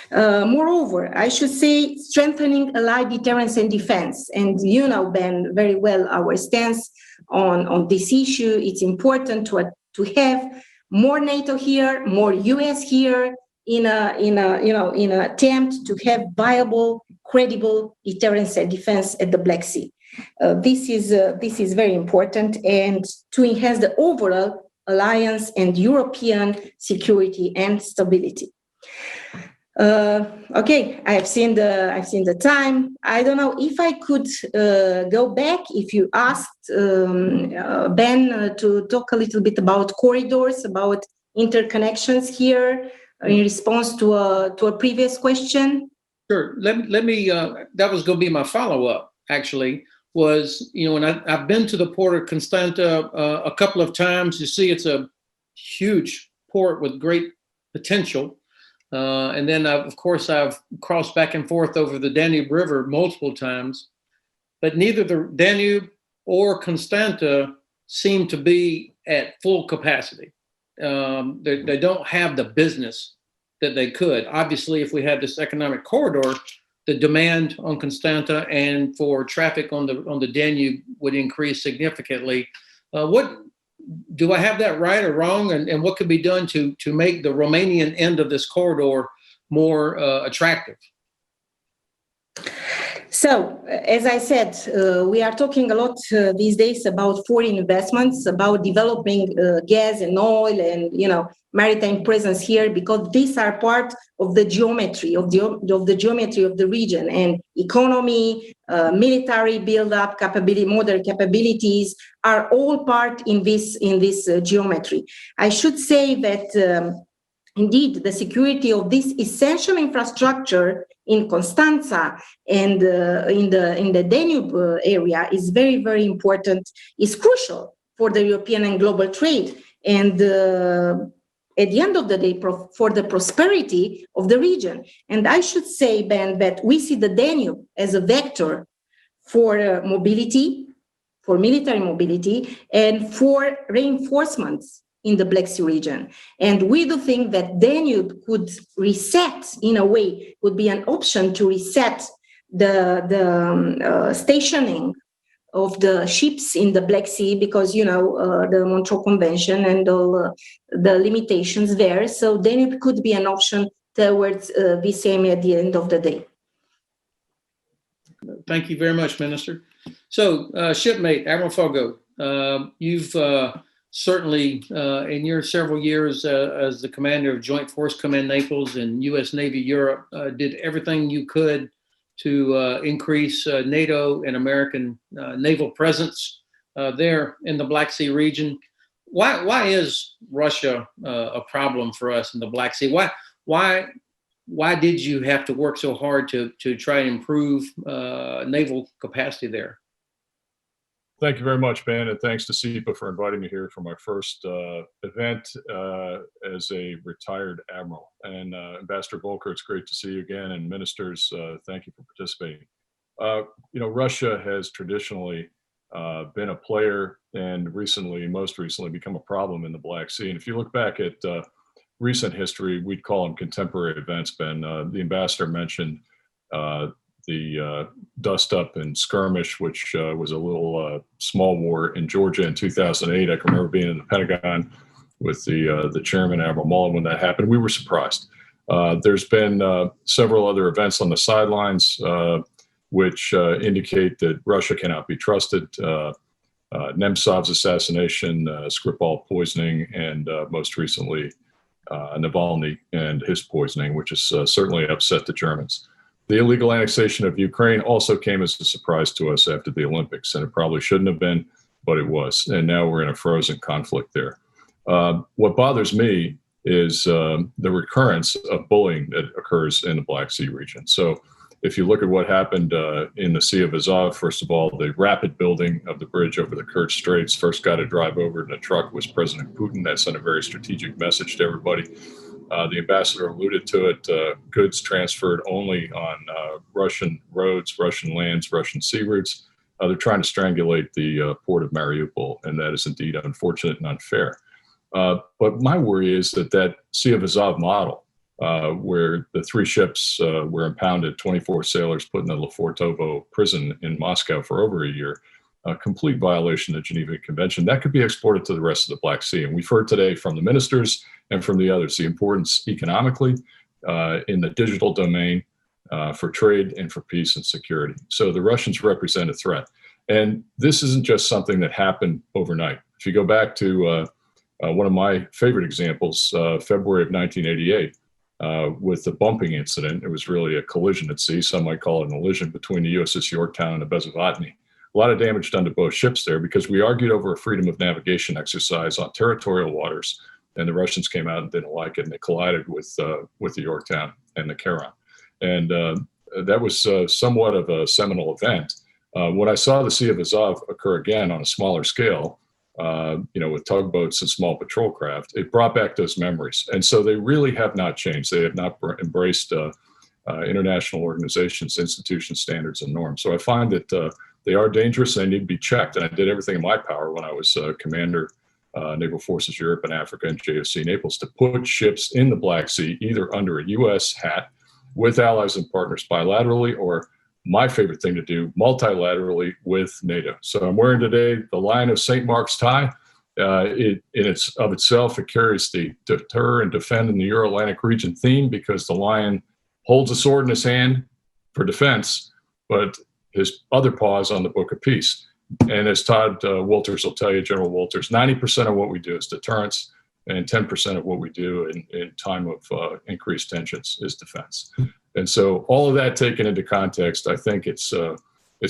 S10: Moreover, I should say strengthening allied deterrence and defense. And you know, Ben, very well our stance on this issue. It's important to have more NATO here, more US here in an attempt to have viable, credible deterrence and defense at the Black Sea. This is very important, and to enhance the overall alliance and European security and stability. Okay, I've seen the time. I don't know if I could go back. If you asked Ben to talk a little bit about corridors, about interconnections here in response to a previous question.
S7: Sure. Let me. That was going to be my follow-up. Actually, was when I've been to the port of Constanta a couple of times. You see, it's a huge port with great potential. And then, of course, I've crossed back and forth over the Danube River multiple times, but neither the Danube or Constanta seem to be at full capacity. They don't have the business that they could. Obviously, if we had this economic corridor, the demand on Constanta and for traffic on the Danube would increase significantly. What do I have that right or wrong? And what could be done to make the Romanian end of this corridor more attractive?
S10: So, as I said, we are talking a lot these days about foreign investments, about developing gas and oil and maritime presence here, because these are part of the geometry of the region, and economy, military build-up, modern capabilities are all part in this geometry. I should say that indeed the security of this essential infrastructure in Constanța and in the Danube area is very, very important, is crucial for the European and global trade, and at the end of the day, for the prosperity of the region. And I should say, Ben, that we see the Danube as a vector for mobility, for military mobility, and for reinforcements in the Black Sea region. And we do think that Danube could reset, in a way, would be an option to reset the stationing of the ships in the Black Sea, because, the Montreux Convention and all the limitations there. So Danube could be an option towards this aim at the end of the day.
S7: Thank you very much, Minister. So, shipmate, Admiral Fogo, you've certainly, in your several years as the commander of Joint Force Command Naples and U.S. Navy Europe, did everything you could to increase NATO and American naval presence there in the Black Sea region. Why is Russia a problem for us in the Black Sea? Why did you have to work so hard to try and improve naval capacity there?
S11: Thank you very much, Ben, and thanks to CEPA for inviting me here for my first event as a retired admiral. And Ambassador Volker, it's great to see you again, and ministers, thank you for participating. Russia has traditionally been a player and most recently become a problem in the Black Sea. And if you look back at recent history, we'd call them contemporary events, Ben. The ambassador mentioned the dust up and skirmish, which was a little small war in Georgia in 2008. I can remember being in the Pentagon with the chairman, Admiral Mullen, when that happened. We were surprised. There's been several other events on the sidelines which indicate that Russia cannot be trusted. Nemtsov's assassination, Skripal poisoning, and most recently Navalny and his poisoning, which has certainly upset the Germans. The illegal annexation of Ukraine also came as a surprise to us after the Olympics, and it probably shouldn't have been, but it was. And now we're in a frozen conflict there. What bothers me is the recurrence of bullying that occurs in the Black Sea region. So if you look at what happened in the Sea of Azov, first of all, the rapid building of the bridge over the Kerch Straits, first guy to drive over in a truck was President Putin. That sent a very strategic message to everybody. The ambassador alluded to it, goods transferred only on Russian roads, Russian lands, Russian sea routes. They're trying to strangulate the port of Mariupol, and that is indeed unfortunate and unfair. But my worry is that Sea of Azov model, where the 3 ships were impounded, 24 sailors put in the Lefortovo prison in Moscow for over a year, a complete violation of the Geneva Convention, that could be exported to the rest of the Black Sea. And we've heard today from the ministers and from the others the importance economically in the digital domain for trade and for peace and security. So the Russians represent a threat. And this isn't just something that happened overnight. If you go back to one of my favorite examples, February of 1988, with the bumping incident, it was really a collision at sea. Some might call it an elision between the USS Yorktown and the Bezavotny. A lot of damage done to both ships there because we argued over a freedom of navigation exercise on territorial waters, and the Russians came out and didn't like it, and they collided with the Yorktown and the Charon. And that was somewhat of a seminal event. When I saw the Sea of Azov occur again on a smaller scale, with tugboats and small patrol craft, it brought back those memories. And so they really have not changed. They have not embraced international organizations, institutions, standards, and norms. So I find that they are dangerous and they need to be checked. And I did everything in my power when I was commander, Naval Forces Europe and Africa and JOC Naples, to put ships in the Black Sea, either under a U.S. hat with allies and partners bilaterally, or my favorite thing to do, multilaterally with NATO. So I'm wearing today the Lion of St. Mark's tie. It carries the deter and defend in the Euro-Atlantic region theme, because the lion holds a sword in his hand for defense, but his other paw is on the Book of Peace. And as Todd Wolters will tell you, General Wolters, 90% of what we do is deterrence, and 10% of what we do in time of increased tensions is defense. And so all of that taken into context, I think it's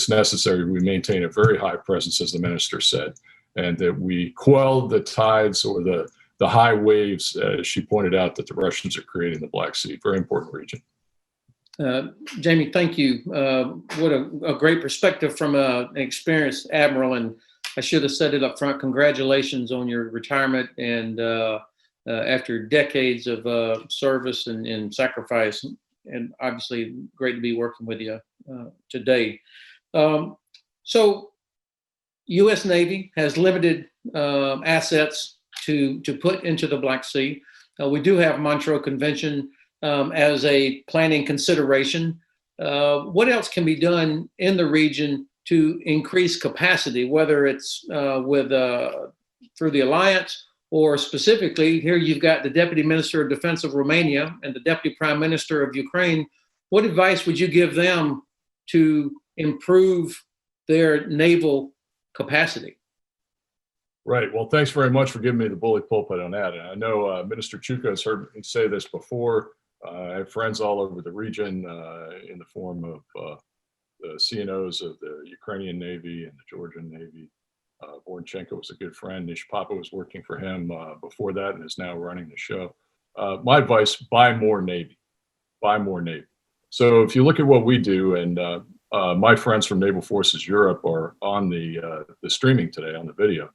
S11: necessary we maintain a very high presence, as the minister said, and that we quell the tides or the high waves, as she pointed out, that the Russians are creating in the Black Sea. Very important region.
S7: Jamie, thank you. What a great perspective from an experienced admiral. And I should have said it up front. Congratulations on your retirement, and after decades of service and sacrifice. And obviously great to be working with you today. So U.S. Navy has limited assets to put into the Black Sea. We do have Montreux Convention as a planning consideration. What else can be done in the region to increase capacity, whether it's through the alliance, or specifically here you've got the Deputy Minister of Defense of Romania and the Deputy Prime Minister of Ukraine. What advice would you give them to improve their naval capacity?
S11: Right. Well, thanks very much for giving me the bully pulpit on that. And I know Minister Chuka has heard me say this before. I have friends all over the region in the form of the CNOs of the Ukrainian Navy and the Georgian Navy. Bornchenko was a good friend. Nish Papa was working for him before that and is now running the show. My advice, buy more Navy. Buy more Navy. So if you look at what we do, and my friends from Naval Forces Europe are on the streaming today on the video.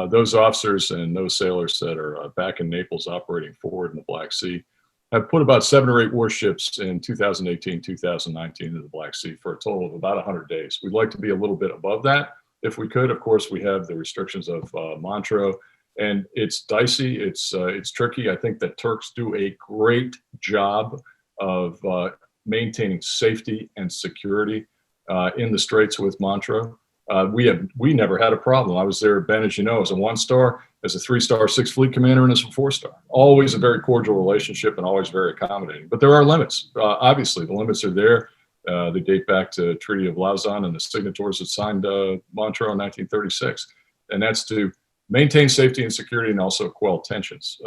S11: Those officers and those sailors that are back in Naples operating forward in the Black Sea have put about 7 or 8 warships in 2018, 2019 into the Black Sea for a total of about 100 days. We'd like to be a little bit above that if we could. Of course, we have the restrictions of Montreux, and it's dicey, it's tricky. I think that Turks do a great job of maintaining safety and security in the Straits with Montreux. We never had a problem. I was there, Ben, as you know, as a 1-star, as a 3-star 6th Fleet commander, and as a 4-star. Always a very cordial relationship and always very accommodating. But there are limits. Obviously, the limits are there. They date back to Treaty of Lausanne and the signatories that signed Montreux in 1936. And that's to maintain safety and security, and also quell tensions.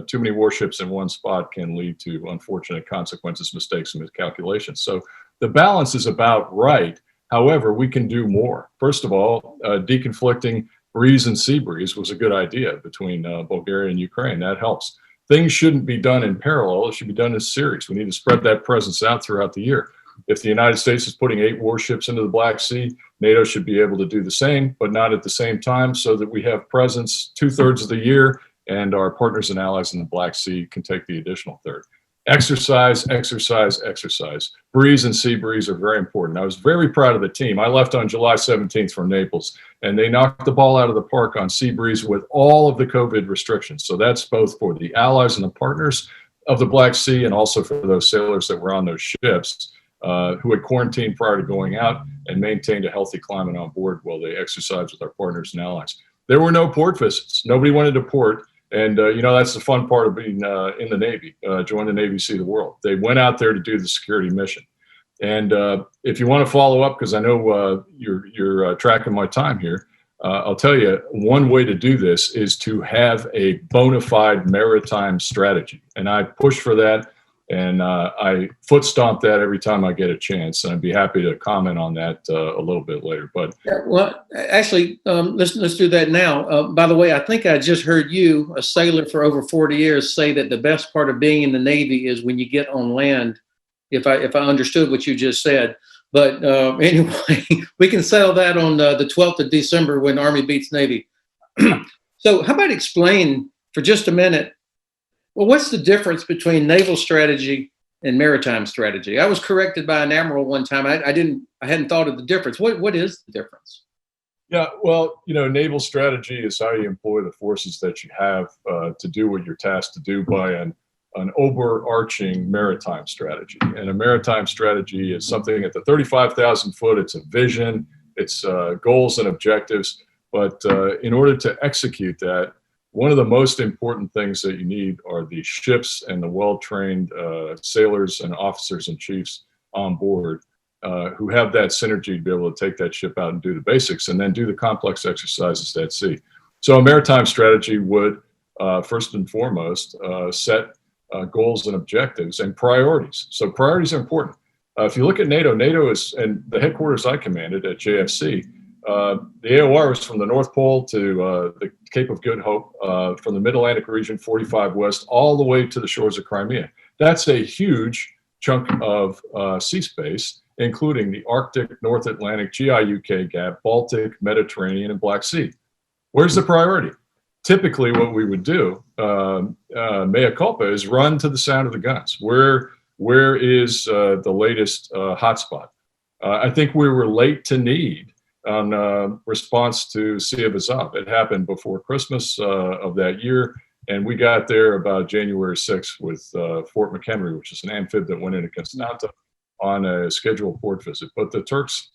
S11: Too many warships in one spot can lead to unfortunate consequences, mistakes, and miscalculations. So the balance is about right. However, we can do more. First of all, deconflicting breeze and sea breeze was a good idea between Bulgaria and Ukraine. That helps. Things shouldn't be done in parallel. It should be done in series. We need to spread that presence out throughout the year. If the United States is putting 8 warships into the Black Sea, NATO should be able to do the same, but not at the same time, so that we have presence 2/3 of the year, and our partners and allies in the Black Sea can take the additional third. Exercise, exercise, exercise. Breeze and sea breeze are very important. I was very proud of the team. I left on July 17th from Naples, and they knocked the ball out of the park on sea breeze with all of the COVID restrictions. So that's both for the allies and the partners of the Black Sea, and also for those sailors that were on those ships who had quarantined prior to going out and maintained a healthy climate on board while they exercised with our partners and allies. There were no port visits. Nobody wanted to port. And, that's the fun part of being in the Navy, join the Navy, see the world. They went out there to do the security mission. And if you want to follow up, because I know you're tracking my time here, I'll tell you, one way to do this is to have a bona fide maritime strategy. And I push for that. And I foot stomp that every time I get a chance, and I'd be happy to comment on that a little bit later. But
S7: well, actually, let's do that now. By the way, I think I just heard you, a sailor for over 40 years, say that the best part of being in the Navy is when you get on land. If I understood what you just said, but anyway, we can settle that on the 12th of December when Army beats Navy. So, how about explain for just a minute? Well, what's the difference between naval strategy and maritime strategy? I was corrected by an admiral one time. I hadn't thought of the difference. What is the difference?
S11: Yeah, well, naval strategy is how you employ the forces that you have to do what you're tasked to do by an overarching maritime strategy. And a maritime strategy is something at the 35,000 foot. It's a vision, it's goals and objectives. But in order to execute that, one of the most important things that you need are the ships and the well-trained sailors and officers and chiefs on board who have that synergy to be able to take that ship out and do the basics and then do the complex exercises at sea. So a maritime strategy would, first and foremost, set goals and objectives and priorities. So priorities are important. If you look at NATO is, and the headquarters I commanded at JFC, the AOR was from the North Pole to the Cape of Good Hope, from the Mid-Atlantic region, 45 west, all the way to the shores of Crimea. That's a huge chunk of sea space, including the Arctic, North Atlantic, GI-UK gap, Baltic, Mediterranean, and Black Sea. Where's the priority? Typically what we would do, mea culpa, is run to the sound of the guns. Where is the latest hotspot? I think we were late to need on response to Sea of Azov. It happened before Christmas of that year, and we got there about January 6th with Fort McHenry, which is an amphib that went into Constanta on a scheduled port visit. But the Turks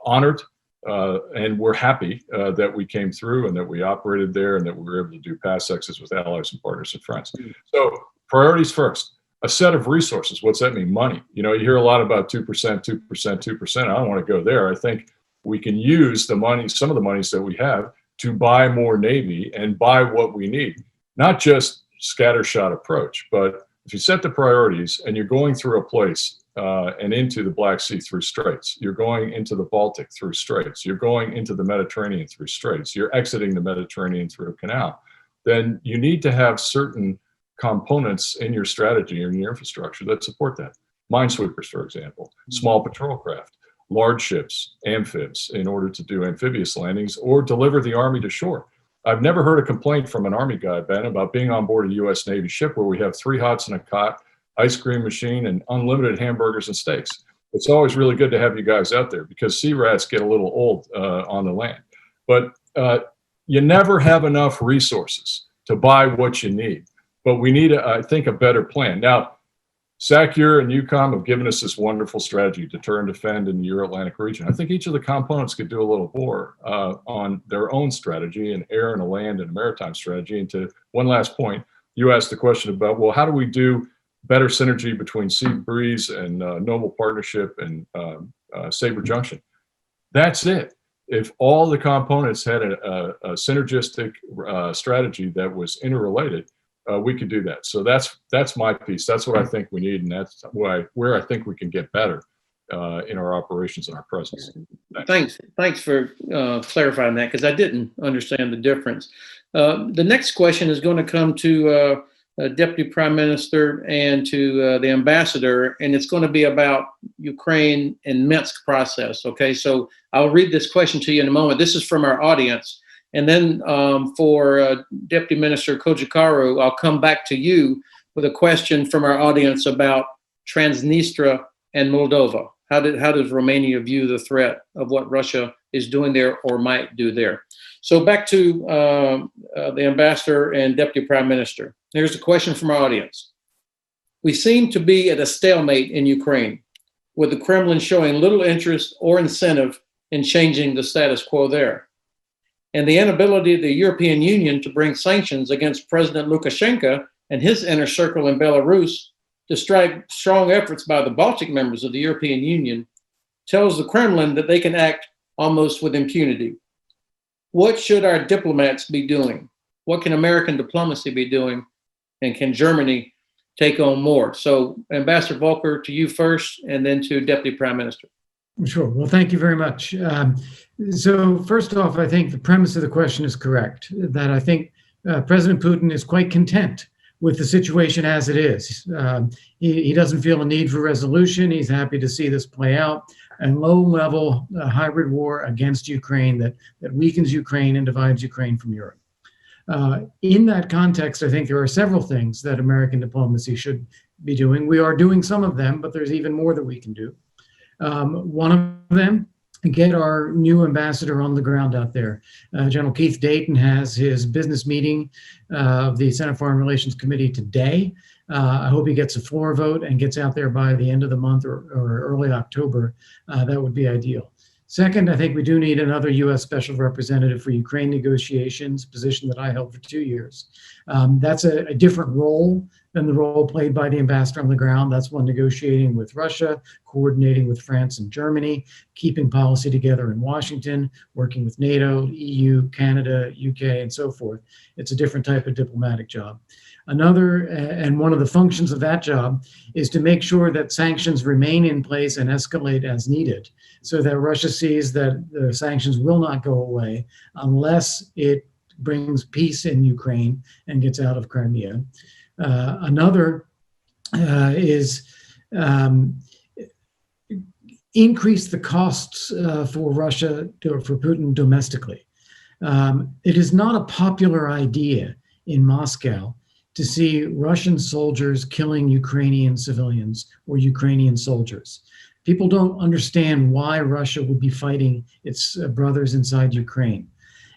S11: honored and were happy that we came through and that we operated there and that we were able to do pass exits with allies and partners and friends. So priorities first. A set of resources. What's that mean? Money. You hear a lot about 2%, 2%, 2%. I don't want to go there. I think we can use the money, some of the monies that we have, to buy more Navy and buy what we need. Not just scattershot approach, but if you set the priorities and you're going through a place and into the Black Sea through straits, you're going into the Baltic through straits, you're going into the Mediterranean through straits, you're exiting the Mediterranean through a canal, then you need to have certain components in your strategy or in your infrastructure that support that. Minesweepers, for example, small patrol craft, large ships, amphibs, in order to do amphibious landings or deliver the Army to shore. I've never heard a complaint from an Army guy, Ben, about being on board a U.S. Navy ship where we have 3 hots and a cot, ice cream machine, and unlimited hamburgers and steaks. It's always really good to have you guys out there because sea rats get a little old on the land. But you never have enough resources to buy what you need. But we need, I think, a better plan. Now, SACEUR and EUCOM have given us this wonderful strategy, deter and defend in the Euro-Atlantic region. I think each of the components could do a little more on their own strategy, an air and a land and a maritime strategy. And to one last point, you asked the question about, well, how do we do better synergy between Sea Breeze and Noble Partnership and Sabre Junction? That's it. if all the components had a synergistic strategy that was interrelated, we could do that. So that's my piece. That's what I think we need, and that's where I think we can get better in our operations and our presence.
S7: Thanks for clarifying that, because I didn't understand the difference. The next question is going to come to Deputy Prime Minister and to the Ambassador, and it's going to be about Ukraine and Minsk process. Okay, so I'll read this question to you in a moment. This is from our audience. And then for Deputy Minister Kojikaru, I'll come back to you with a question from our audience about Transnistria and Moldova. How does Romania view the threat of what Russia is doing there or might do there? So back to the Ambassador and Deputy Prime Minister. Here's a question from our audience. We seem to be at a stalemate in Ukraine, with the Kremlin showing little interest or incentive in changing the status quo there. And the inability of the European Union to bring sanctions against President Lukashenko and his inner circle in Belarus, despite strong efforts by the Baltic members of the European Union, tells the Kremlin that they can act almost with impunity. What should our diplomats be doing? What can American diplomacy be doing? And can Germany take on more? So Ambassador Volker, to you first, and then to Deputy Prime Minister.
S8: Sure. Well, thank you very much. So first off, I think the premise of the question is correct, that I think President Putin is quite content with the situation as it is. He doesn't feel a need for resolution. He's happy to see this play out, and low-level hybrid war against Ukraine that weakens Ukraine and divides Ukraine from Europe. In that context, I think there are several things that American diplomacy should be doing. We are doing some of them, but there's even more that we can do. One of them, get our new ambassador on the ground out there. General Keith Dayton has his business meeting of the Senate Foreign Relations Committee today. I hope he gets a floor vote and gets out there by the end of the month or early October. That would be ideal. Second, I think we do need another U.S. Special Representative for Ukraine negotiations, position that I held for 2 years. That's a different role than the role played by the ambassador on the ground. That's one negotiating with Russia, coordinating with France and Germany, keeping policy together in Washington, working with NATO, EU, Canada, UK, and so forth. It's a different type of diplomatic job. Another, and one of the functions of that job, is to make sure that sanctions remain in place and escalate as needed, so that Russia sees that the sanctions will not go away unless it brings peace in Ukraine and gets out of Crimea. Another is increase the costs for Russia, for Putin domestically. It is not a popular idea in Moscow to see Russian soldiers killing Ukrainian civilians or Ukrainian soldiers. People don't understand why Russia would be fighting its brothers inside Ukraine.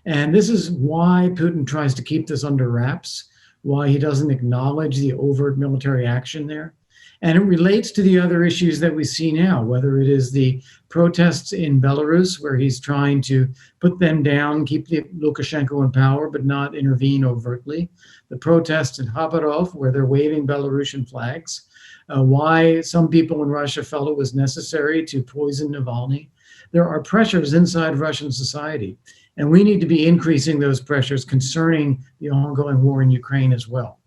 S8: And this is why Putin tries to keep this under wraps, why he doesn't acknowledge the overt military action there. And it relates to the other issues that we see now, whether it is the protests in Belarus, where he's trying to put them down, keep Lukashenko in power, but not intervene overtly. The protests in Khabarov, where they're waving Belarusian flags. Why some people in Russia felt it was necessary to poison Navalny. There are pressures inside Russian society, and we need to be increasing those pressures concerning the ongoing war in Ukraine as well.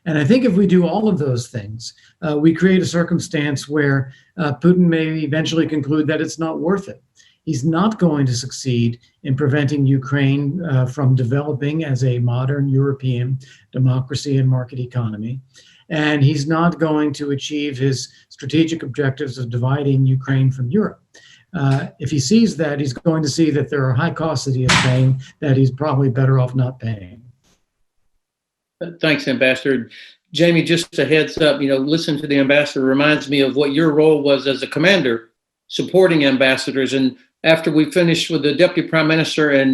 S8: And I think if we do all of those things, we create a circumstance where Putin may eventually conclude that it's not worth it. He's not going to succeed in preventing Ukraine from developing as a modern European democracy and market economy. And he's not going to achieve his strategic objectives of dividing Ukraine from Europe. If he sees that, he's going to see that there are high costs that he is paying that he's probably better off not paying.
S7: Thanks, Ambassador. Jamie, just a heads up, listen to the ambassador reminds me of what your role was as a commander supporting ambassadors. And after we finish with the Deputy Prime Minister and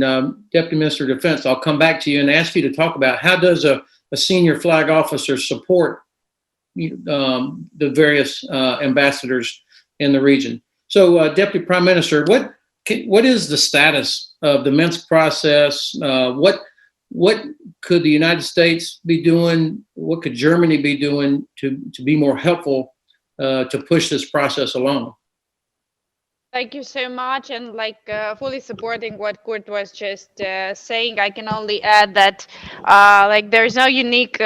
S7: Deputy Minister of Defense, I'll come back to you and ask you to talk about how does a senior flag officer support the various ambassadors in the region. So, Deputy Prime Minister, what is the status of the Minsk process? What could the United States be doing? What could Germany be doing to be more helpful to push this process along?
S9: Thank you so much. And fully supporting what Kurt was just saying, I can only add that there's no unique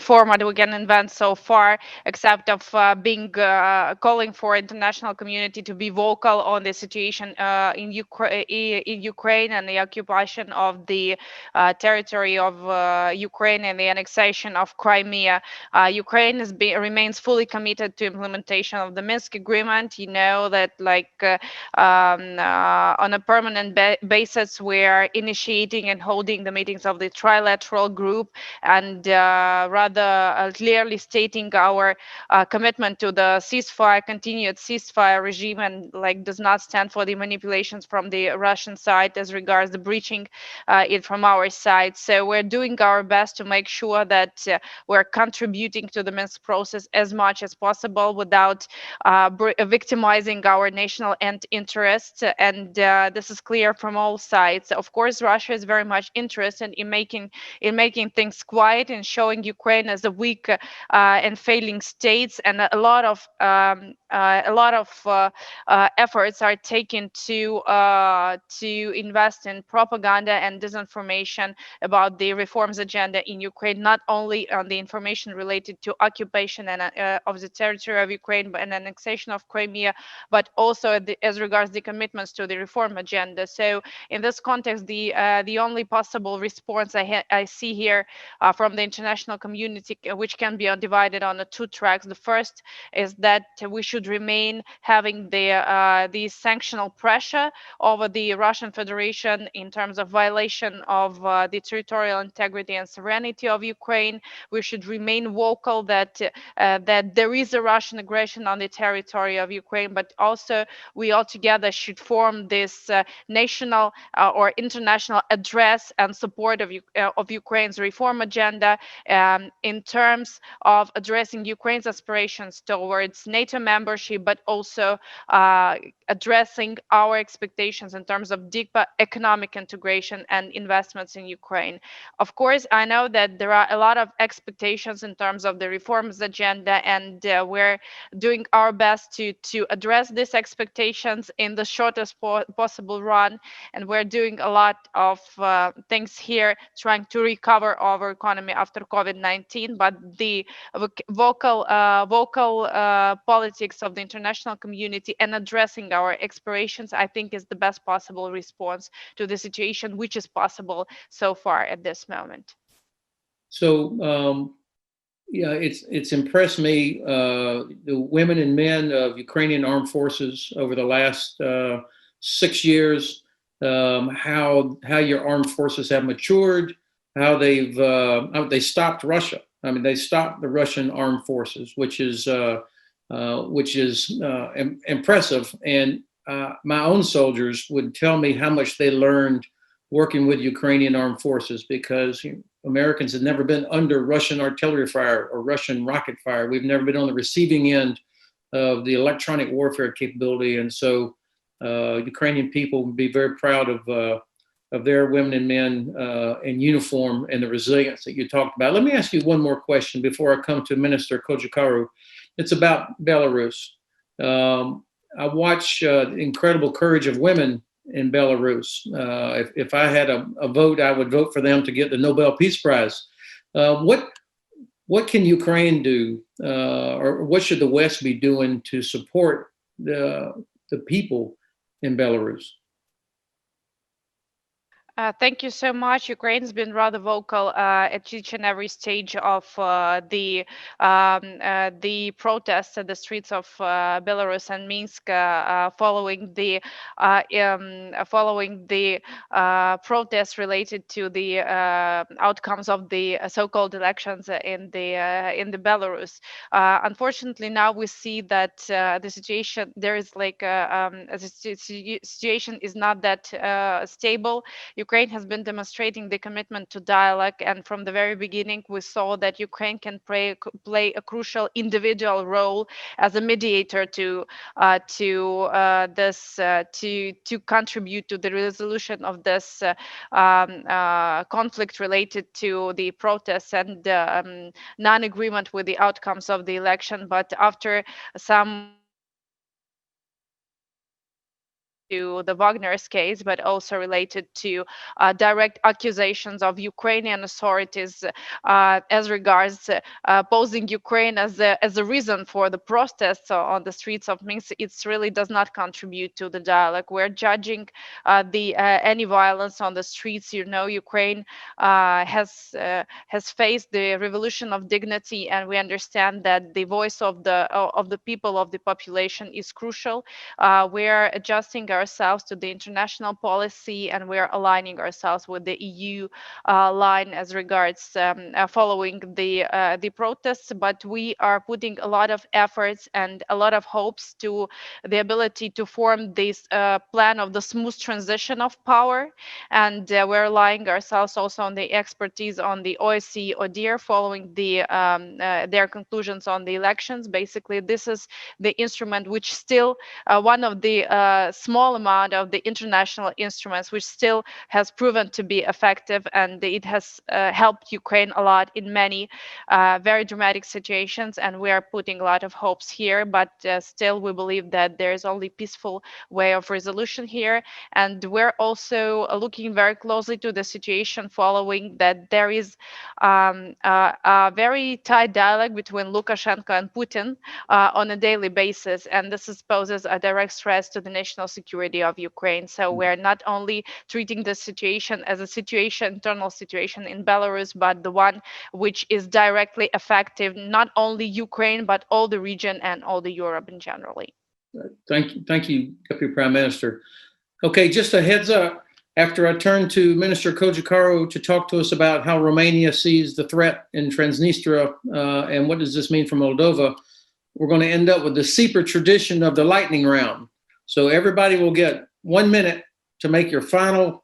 S9: format we can invent so far, except of being calling for international community to be vocal on the situation in Ukraine and the occupation of the territory of Ukraine and the annexation of Crimea. Ukraine remains fully committed to implementation of the Minsk agreement. You know that on a permanent basis, we are initiating and holding the meetings of the trilateral group, and rather clearly stating our commitment to the continued ceasefire regime, and does not stand for the manipulations from the Russian side as regards the breaching it from our side. So we're doing our best to make sure that we're contributing to the Minsk process as much as possible without victimizing our national interests. And this is clear from all sides. Of course, Russia is very much interested in making things quiet and showing Ukraine as a weak and failing states. And a lot of efforts are taken to invest in propaganda and disinformation about the reforms agenda in Ukraine, not only on the information related to occupation and of the territory of Ukraine and annexation of Crimea, but also as regards the commitments to the reform agenda. So in this context, the only possible response I see here from the international community, which can be divided on the two tracks. The first is that we should remain having the sanctional pressure over the Russian Federation in terms of violation of the territorial integrity and sovereignty of Ukraine. We should remain vocal that there is a Russian aggression on the territory of Ukraine, but also we all together should form this national or international address and support of Ukraine's reform agenda in terms of addressing Ukraine's aspirations towards NATO membership, but also addressing our expectations in terms of deeper economic integration and investments in Ukraine. Of course, I know that there are a lot of expectations in terms of the reforms agenda, and we're doing our best to address these expectations in the shortest possible run. And we're doing a lot of things here, trying to recover our economy after COVID-19. But the vocal politics of the international community and addressing our aspirations, I think, is the best possible response to the situation, which is possible so far at this moment.
S7: So, yeah, it's impressed me, the women and men of Ukrainian armed forces over the last 6 years, how your armed forces have matured, how they stopped Russia. I mean, they stopped the Russian armed forces, which is impressive. And my own soldiers would tell me how much they learned working with Ukrainian armed forces, because Americans have never been under Russian artillery fire or Russian rocket fire. We've never been on the receiving end of the electronic warfare capability. And so Ukrainian people would be very proud of their women and men in uniform and the resilience that you talked about. Let me ask you one more question before I come to Minister Kojikaru. It's about Belarus. I watch the incredible courage of women in Belarus. If I had a vote, I would vote for them to get the Nobel Peace Prize. What can Ukraine do, or what should the West be doing to support the people in Belarus?
S9: Thank you so much. Ukraine's been rather vocal at each and every stage of the protests at the streets of Belarus and Minsk, following the protests related to the outcomes of the so-called elections in the Belarus. Unfortunately, now we see that the situation there is the situation is not that stable. Ukraine has been demonstrating the commitment to dialogue, and from the very beginning, we saw that Ukraine can play a crucial individual role as a mediator to contribute to the resolution of this conflict related to the protests and non-agreement with the outcomes of the election. But after some to the Wagner's case, but also related to direct accusations of Ukrainian authorities as regards posing Ukraine as a reason for the protests on the streets of Minsk. It really does not contribute to the dialogue. We're judging any violence on the streets. You know, Ukraine has faced the revolution of dignity, and we understand that the voice of the people, of the population, is crucial. We are adjusting ourselves to the international policy, and we are aligning ourselves with the EU line as regards following the protests. But we are putting a lot of efforts and a lot of hopes to the ability to form this plan of the smooth transition of power, and we're relying ourselves also on the expertise on the OSCE ODIHR following their conclusions on the elections. Basically, this is the instrument which still one of the small amount of the international instruments which still has proven to be effective, and it has helped Ukraine a lot in many very dramatic situations, and we are putting a lot of hopes here. But still, we believe that there is only peaceful way of resolution here, and we're also looking very closely to the situation following that there is a very tight dialogue between Lukashenko and Putin on a daily basis, and this poses a direct threat to the national security of Ukraine. So we're not only treating the situation as a internal situation in Belarus, but the one which is directly effective not only Ukraine but all the region and all the Europe in generally.
S7: Thank you, Deputy Prime Minister. Okay, just a heads up. After I turn to Minister Kojakaru to talk to us about how Romania sees the threat in Transnistria and what does this mean for Moldova, we're going to end up with the CEPA tradition of the lightning round. So everybody will get 1 minute to make your final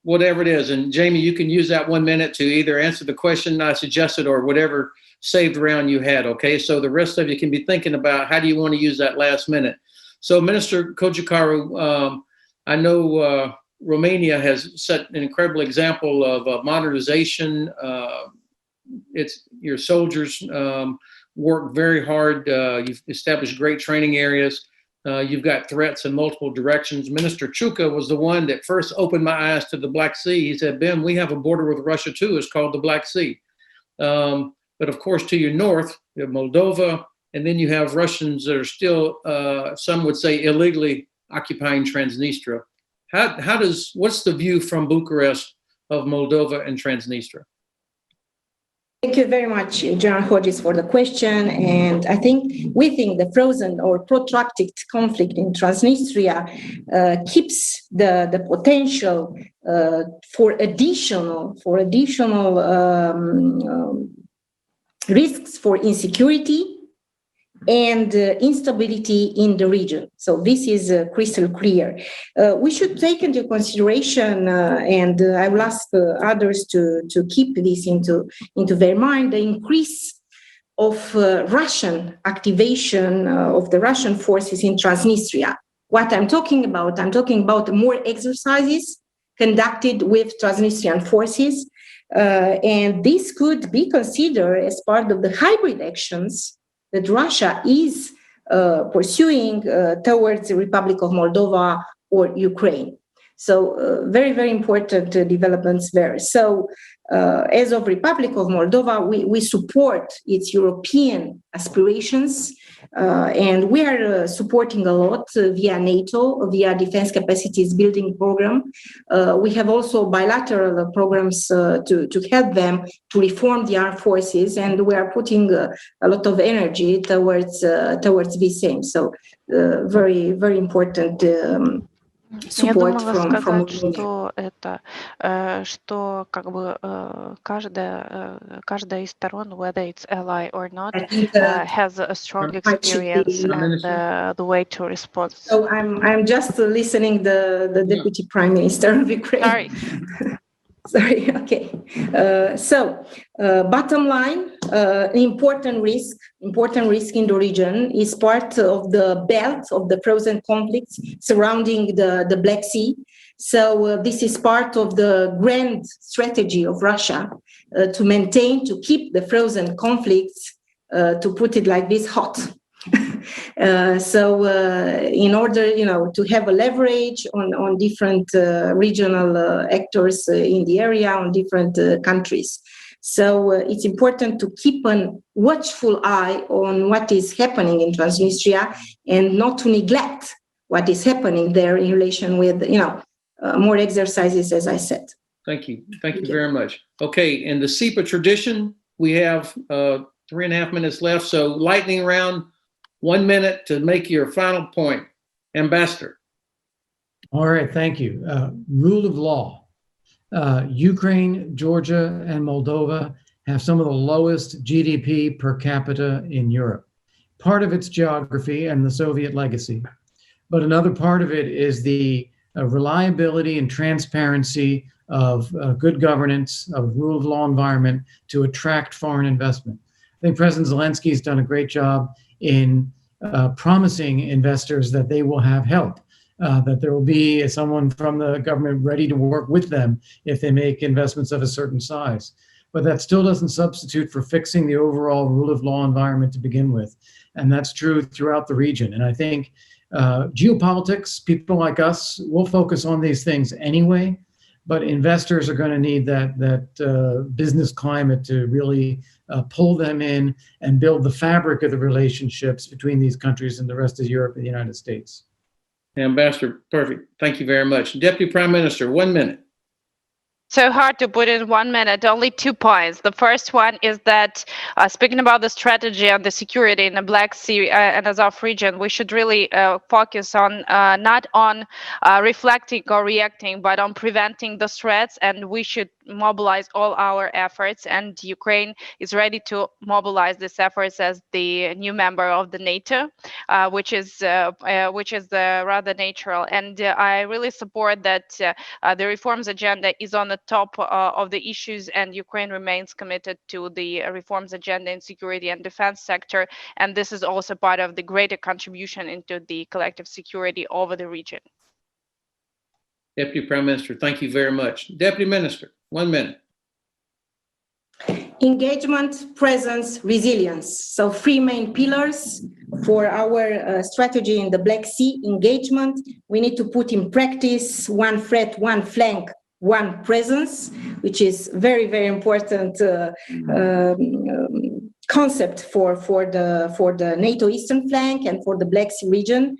S7: whatever it is. And Jamie, you can use that 1 minute to either answer the question I suggested or whatever saved round you had, okay? So the rest of you can be thinking about how do you want to use that last minute. So Minister Kojakaru, I know Romania has set an incredible example of modernization. Your soldiers work very hard. You've established great training areas. You've got threats in multiple directions. Minister Chuka was the one that first opened my eyes to the Black Sea. He said, Ben, we have a border with Russia too. It's called the Black Sea. But of course, to your north, you have Moldova, and then you have Russians that are still, some would say, illegally occupying Transnistria. What's the view from Bucharest of Moldova and Transnistria?
S10: Thank you very much, General Hodges, for the question. And we think the frozen or protracted conflict in Transnistria keeps the potential for additional risks for insecurity and instability in the region. So this is crystal clear. We should take into consideration, and I will ask others to keep this into their mind, the increase of Russian activation of the Russian forces in Transnistria. What I'm talking about more exercises conducted with Transnistrian forces, and this could be considered as part of the hybrid actions that Russia is pursuing towards the Republic of Moldova or Ukraine. So very, very important developments there. So as of Republic of Moldova, we support its European aspirations, and we are supporting a lot via NATO, via Defense Capacities Building Program. We have also bilateral programs to help them to reform the armed forces, and we are putting a lot of energy towards this aim. So very, very important
S12: Я думала сказать, что как бы каждая из сторон, whether it's ally or not, has a strong experience and the way to respond.
S10: So I'm just listening the Deputy Prime Minister of Ukraine. Sorry. Okay. Bottom line, important risk in the region is part of the belt of the frozen conflicts surrounding the Black Sea. So this is part of the grand strategy of Russia to keep the frozen conflicts, to put it like this, hot. In order, to have a leverage on different regional actors in the area, on different countries. So it's important to keep a watchful eye on what is happening in Transnistria and not to neglect what is happening there in relation with, more exercises, as I said.
S7: Thank you. Thank you very much. Okay, in the CEPA tradition, we have 3.5 minutes left. So lightning round, 1 minute to make your final point. Ambassador.
S8: All right, thank you. Rule of law. Ukraine, Georgia, and Moldova have some of the lowest GDP per capita in Europe. Part of its geography and the Soviet legacy, but another part of it is the reliability and transparency of good governance, of rule of law environment to attract foreign investment. I think President Zelensky has done a great job in promising investors that they will have help. That there will be someone from the government ready to work with them if they make investments of a certain size. But that still doesn't substitute for fixing the overall rule of law environment to begin with. And that's true throughout the region. And I think geopolitics, people like us, will focus on these things anyway, but investors are going to need that business climate to really pull them in and build the fabric of the relationships between these countries and the rest of Europe and the United States.
S7: Ambassador, perfect. Thank you very much. Deputy Prime Minister, 1 minute.
S9: So hard to put in 1 minute, only 2 points. The first one is that speaking about the strategy and the security in the Black Sea and Azov region, we should really focus on not on reflecting or reacting, but on preventing the threats, and we should mobilize all our efforts, and Ukraine is ready to mobilize these efforts as the new member of the NATO, which is rather natural. And I really support that the reforms agenda is on the top of the issues, and Ukraine remains committed to the reforms agenda in security and defense sector, and this is also part of the greater contribution into the collective security over the region.
S7: Deputy Prime Minister, thank you very much. Deputy Minister, 1 minute.
S10: Engagement, presence, resilience. So 3 main pillars for our strategy in the Black Sea. Engagement, we need to put in practice one threat, one flank, one presence, which is very, very important concept for the NATO eastern flank and for the Black Sea region.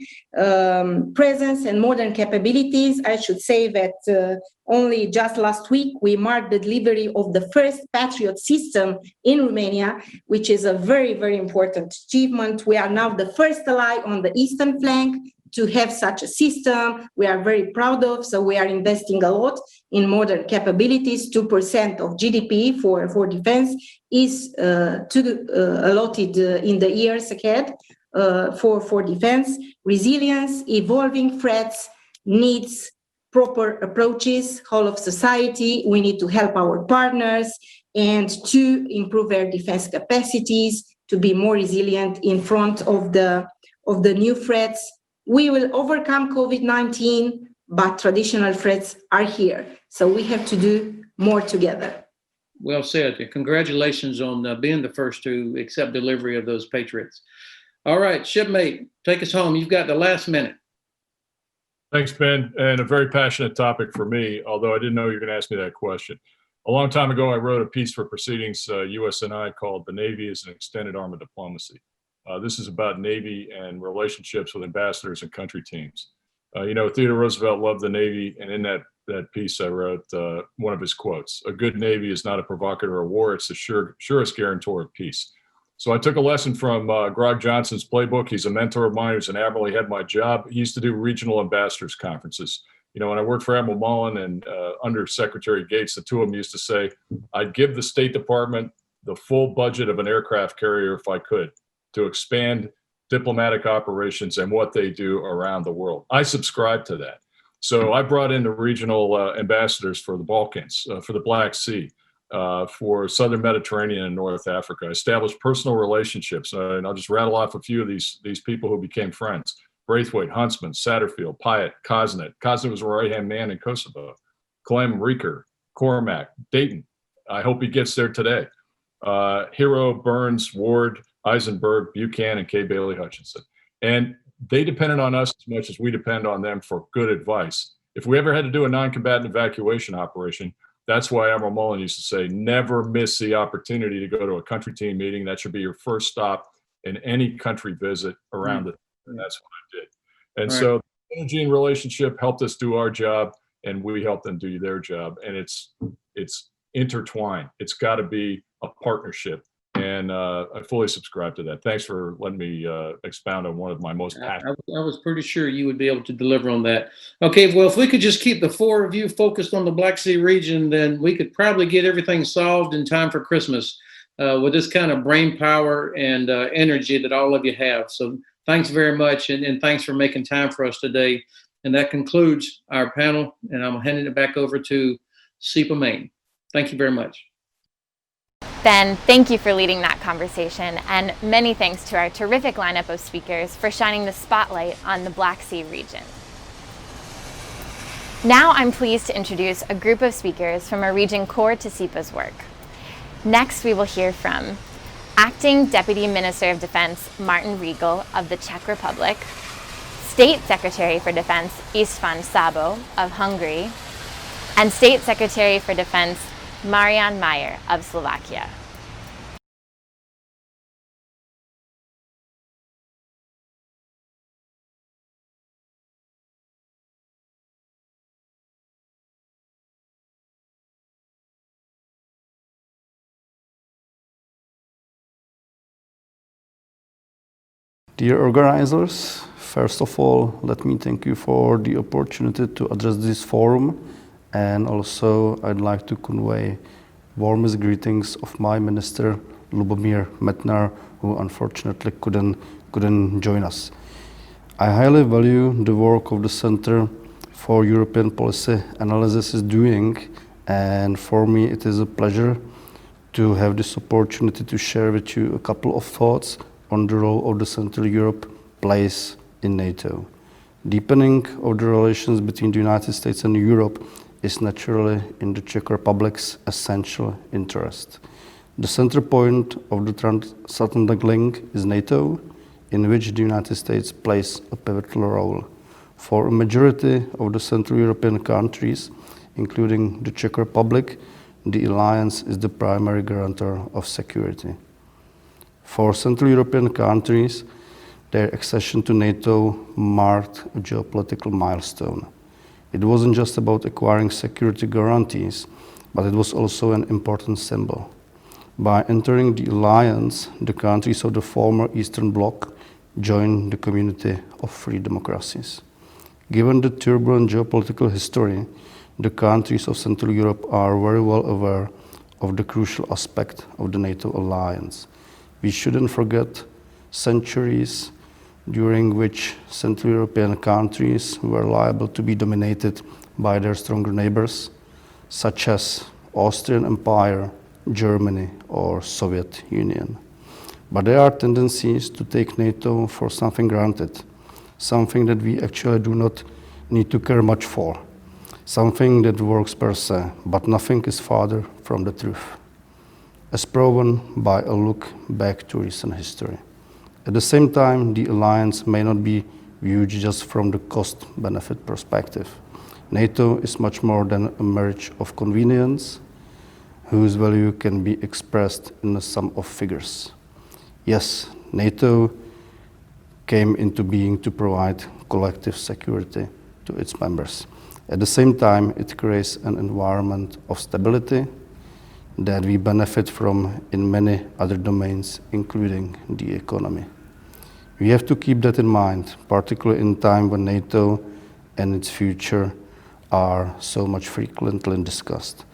S10: Presence and modern capabilities. I should say that only just last week we marked the delivery of the first Patriot system in Romania, which is a very, very important achievement. We are now the first ally on the eastern flank to have such a system. We are very proud of, so we are investing a lot in modern capabilities. 2% of GDP for defense is allotted in the years ahead for defense. Resilience, evolving threats, needs proper approaches, whole of society. We need to help our partners and to improve their defense capacities, to be more resilient in front of the new threats. We will overcome COVID-19, but traditional threats are here. So we have to do more together.
S7: Well said. Congratulations on being the first to accept delivery of those Patriots. All right, shipmate, take us home. You've got the last minute.
S11: Thanks, Ben. And a very passionate topic for me, although I didn't know you were going to ask me that question. A long time ago, I wrote a piece for Proceedings US&I called "The Navy is an Extended Arm of Diplomacy." This is about Navy and relationships with ambassadors and country teams. Theodore Roosevelt loved the Navy, and in that piece I wrote one of his quotes: "A good Navy is not a provocateur of war, it's the surest guarantor of peace." So I took a lesson from Grog Johnson's playbook. He's a mentor of mine. He's an admiral. He had my job. He used to do regional ambassadors conferences. When I worked for Admiral Mullen and Under Secretary Gates, the two of them used to say, "I'd give the State Department the full budget of an aircraft carrier if I could, to expand diplomatic operations and what they do around the world." I subscribe to that. So I brought in the regional ambassadors for the Balkans, for the Black Sea, for Southern Mediterranean and North Africa. I established personal relationships, and I'll just rattle off a few of these people who became friends: Braithwaite, Huntsman, Satterfield, Pyatt, Kosnet. Kosnet was a right-hand man in Kosovo. Clem, Rieker, Cormac, Dayton. I hope he gets there today. Hero, Burns, Ward, Eisenberg, Buchanan, and K. Bailey Hutchinson. And they depended on us as much as we depend on them for good advice. If we ever had to do a non-combatant evacuation operation, that's why Admiral Mullen used to say, never miss the opportunity to go to a country team meeting. That should be your first stop in any country visit around it. And that's what I did. And so the Gene relationship helped us do our job, and we helped them do their job. And it's intertwined. It's got to be a partnership. And I fully subscribe to that. Thanks for letting me expound on one of my most passionate.
S7: I was pretty sure you would be able to deliver on that. Okay, well, if we could just keep the four of you focused on the Black Sea region, then we could probably get everything solved in time for Christmas with this kind of brain power and energy that all of you have. So thanks very much, and thanks for making time for us today. And that concludes our panel, and I'm handing it back over to CEPA Maine. Thank you very much.
S4: Ben, thank you for leading that conversation, and many thanks to our terrific lineup of speakers for shining the spotlight on the Black Sea region. Now I'm pleased to introduce a group of speakers from a region core to CEPA's work. Next, we will hear from Acting Deputy Minister of Defense Martin Riegel of the Czech Republic, State Secretary for Defense István Szabó of Hungary, and State Secretary for Defense Marian Mayer of Slovakia.
S13: Dear organizers, first of all, let me thank you for the opportunity to address this forum, and also I'd like to convey warmest greetings of my minister, Lubomír Metnar, who unfortunately couldn't join us. I highly value the work of the Center for European Policy Analysis is doing, and for me it is a pleasure to have this opportunity to share with you a couple of thoughts on the role of the Central Europe plays in NATO. Deepening of the relations between the United States and Europe is naturally in the Czech Republic's essential interest. The center point of the Transatlantic link is NATO, in which the United States plays a pivotal role. For a majority of the Central European countries, including the Czech Republic, the alliance is the primary guarantor of security. For Central European countries, their accession to NATO marked a geopolitical milestone. It wasn't just about acquiring security guarantees, but it was also an important symbol. By entering the alliance, the countries of the former Eastern Bloc joined the community of free democracies. Given the turbulent geopolitical history, the countries of Central Europe are very well aware of the crucial aspect of the NATO alliance. We shouldn't forget centuries during which Central European countries were liable to be dominated by their stronger neighbors, such as Austrian Empire, Germany, or Soviet Union. But there are tendencies to take NATO for something granted, something that we actually do not need to care much for, something that works per se, but nothing is farther from the truth, as proven by a look back to recent history. At the same time, the alliance may not be viewed just from the cost-benefit perspective. NATO is much more than a marriage of convenience, whose value can be expressed in a sum of figures. Yes, NATO came into being to provide collective security to its members. At the same time, it creates an environment of stability that we benefit from in many other domains, including the economy. We have to keep that in mind, particularly in time when NATO and its future are so much frequently discussed.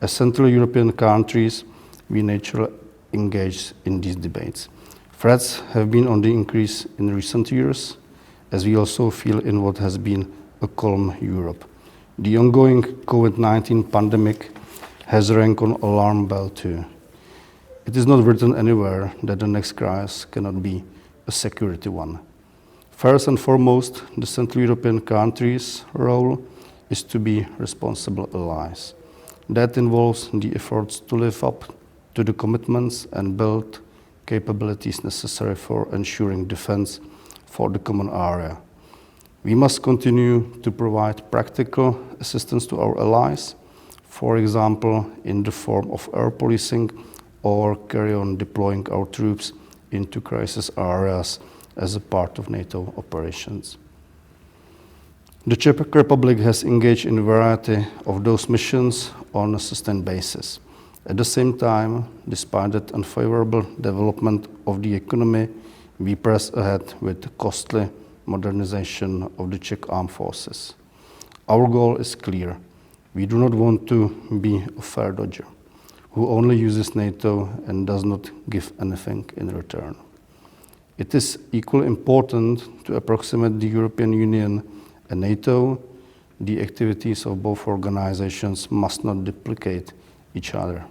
S13: As Central European countries, we naturally engage in these debates. Threats have been on the increase in recent years, as we also feel in what has been a calm Europe. The ongoing COVID-19 pandemic has rang an alarm bell too. It is not written anywhere that the next crisis cannot be a security one. First and foremost, the Central European countries' role is to be responsible allies. That involves the efforts to live up to the commitments and build capabilities necessary for ensuring defense for the common area. We must continue to provide practical assistance to our allies, for example, in the form of air policing, or carry on deploying our troops into crisis areas as a part of NATO operations. The Czech Republic has engaged in a variety of those missions on a sustained basis. At the same time, despite that unfavorable development of the economy, we press ahead with the costly modernization of the Czech armed forces. Our goal is clear. We do not want to be a fair dodger who only uses NATO and does not give anything in return. It is equally important to approximate the European Union and NATO. The activities of both organizations must not duplicate each other.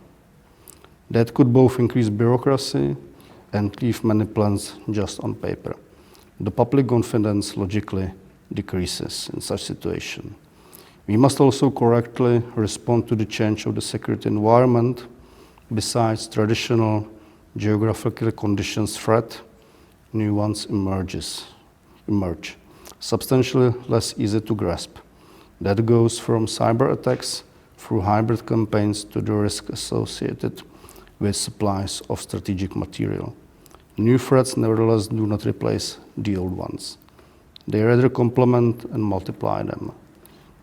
S13: That could both increase bureaucracy and leave many plans just on paper. The public confidence logically decreases in such situation. We must also correctly respond to the change of the security environment. Besides traditional geographical conditions threat, new ones emerge, substantially less easy to grasp. That goes from cyber attacks through hybrid campaigns to the risk associated with supplies of strategic material. New threats nevertheless do not replace the old ones. They rather complement and multiply them.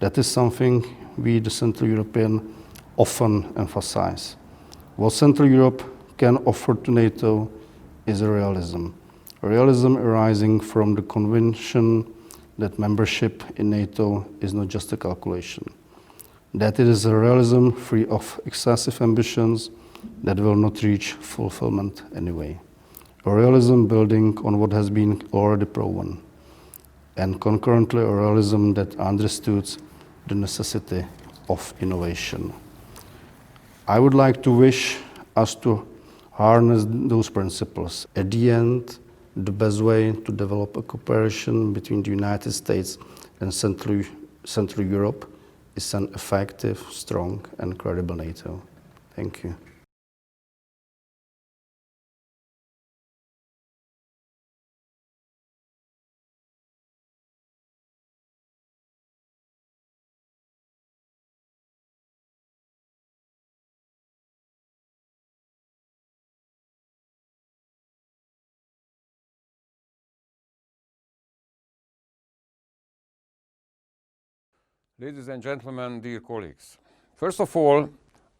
S13: That is something we, the Central European, often emphasize. What Central Europe can offer to NATO is a realism arising from the conviction that membership in NATO is not just a calculation, that it is a realism free of excessive ambitions that will not reach fulfillment anyway. A realism building on what has been already proven, and concurrently a realism that understood the necessity of innovation. I would like to wish us to harness those principles. At the end, the best way to develop a cooperation between the United States and Central Europe is an effective, strong, and credible NATO. Thank you.
S14: Ladies and gentlemen, dear colleagues. First of all,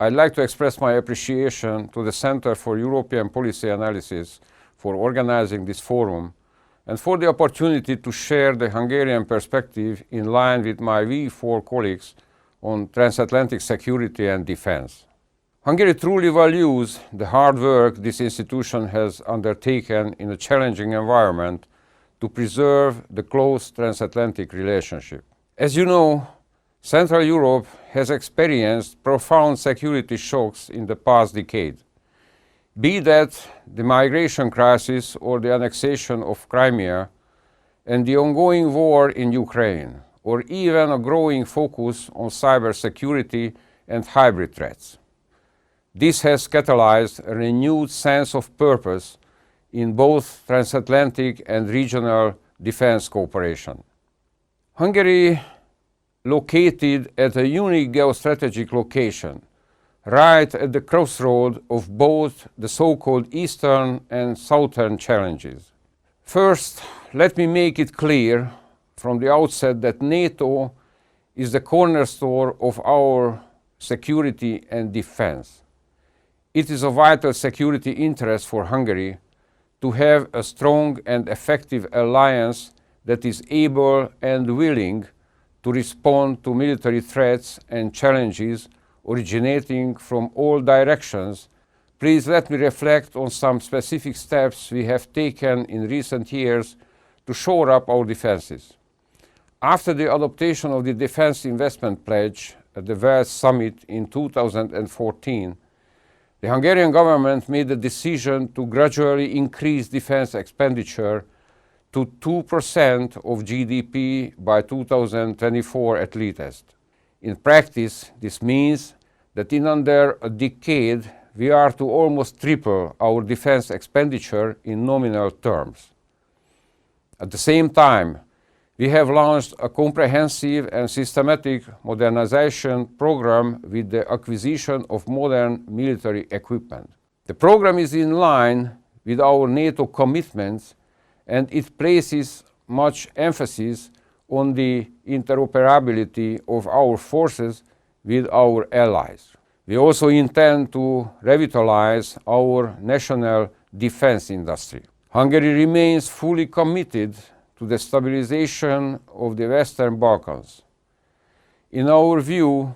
S14: I'd like to express my appreciation to the Center for European Policy Analysis for organizing this forum and for the opportunity to share the Hungarian perspective in line with my V4 colleagues on transatlantic security and defense. Hungary truly values the hard work this institution has undertaken in a challenging environment to preserve the close transatlantic relationship. As you know, Central Europe has experienced profound security shocks in the past decade. Be that the migration crisis or the annexation of Crimea and the ongoing war in Ukraine, or even a growing focus on cybersecurity and hybrid threats. This has catalyzed a renewed sense of purpose in both transatlantic and regional defense cooperation. Hungary, located at a unique geostrategic location, right at the crossroad of both the so-called Eastern and Southern challenges. First, let me make it clear from the outset that NATO is the cornerstone of our security and defense. It is a vital security interest for Hungary to have a strong and effective alliance that is able and willing to respond to military threats and challenges originating from all directions. Please let me reflect on some specific steps we have taken in recent years to shore up our defenses. After the adoption of the Defense Investment Pledge at the Wales Summit in 2014, the Hungarian government made the decision to gradually increase defense expenditure to 2% of GDP by 2024 at latest. In practice, this means that in under a decade, we are to almost triple our defense expenditure in nominal terms. At the same time, we have launched a comprehensive and systematic modernization program with the acquisition of modern military equipment. The program is in line with our NATO commitments, and it places much emphasis on the interoperability of our forces with our allies. We also intend to revitalize our national defense industry. Hungary remains fully committed to the stabilization of the Western Balkans. In our view,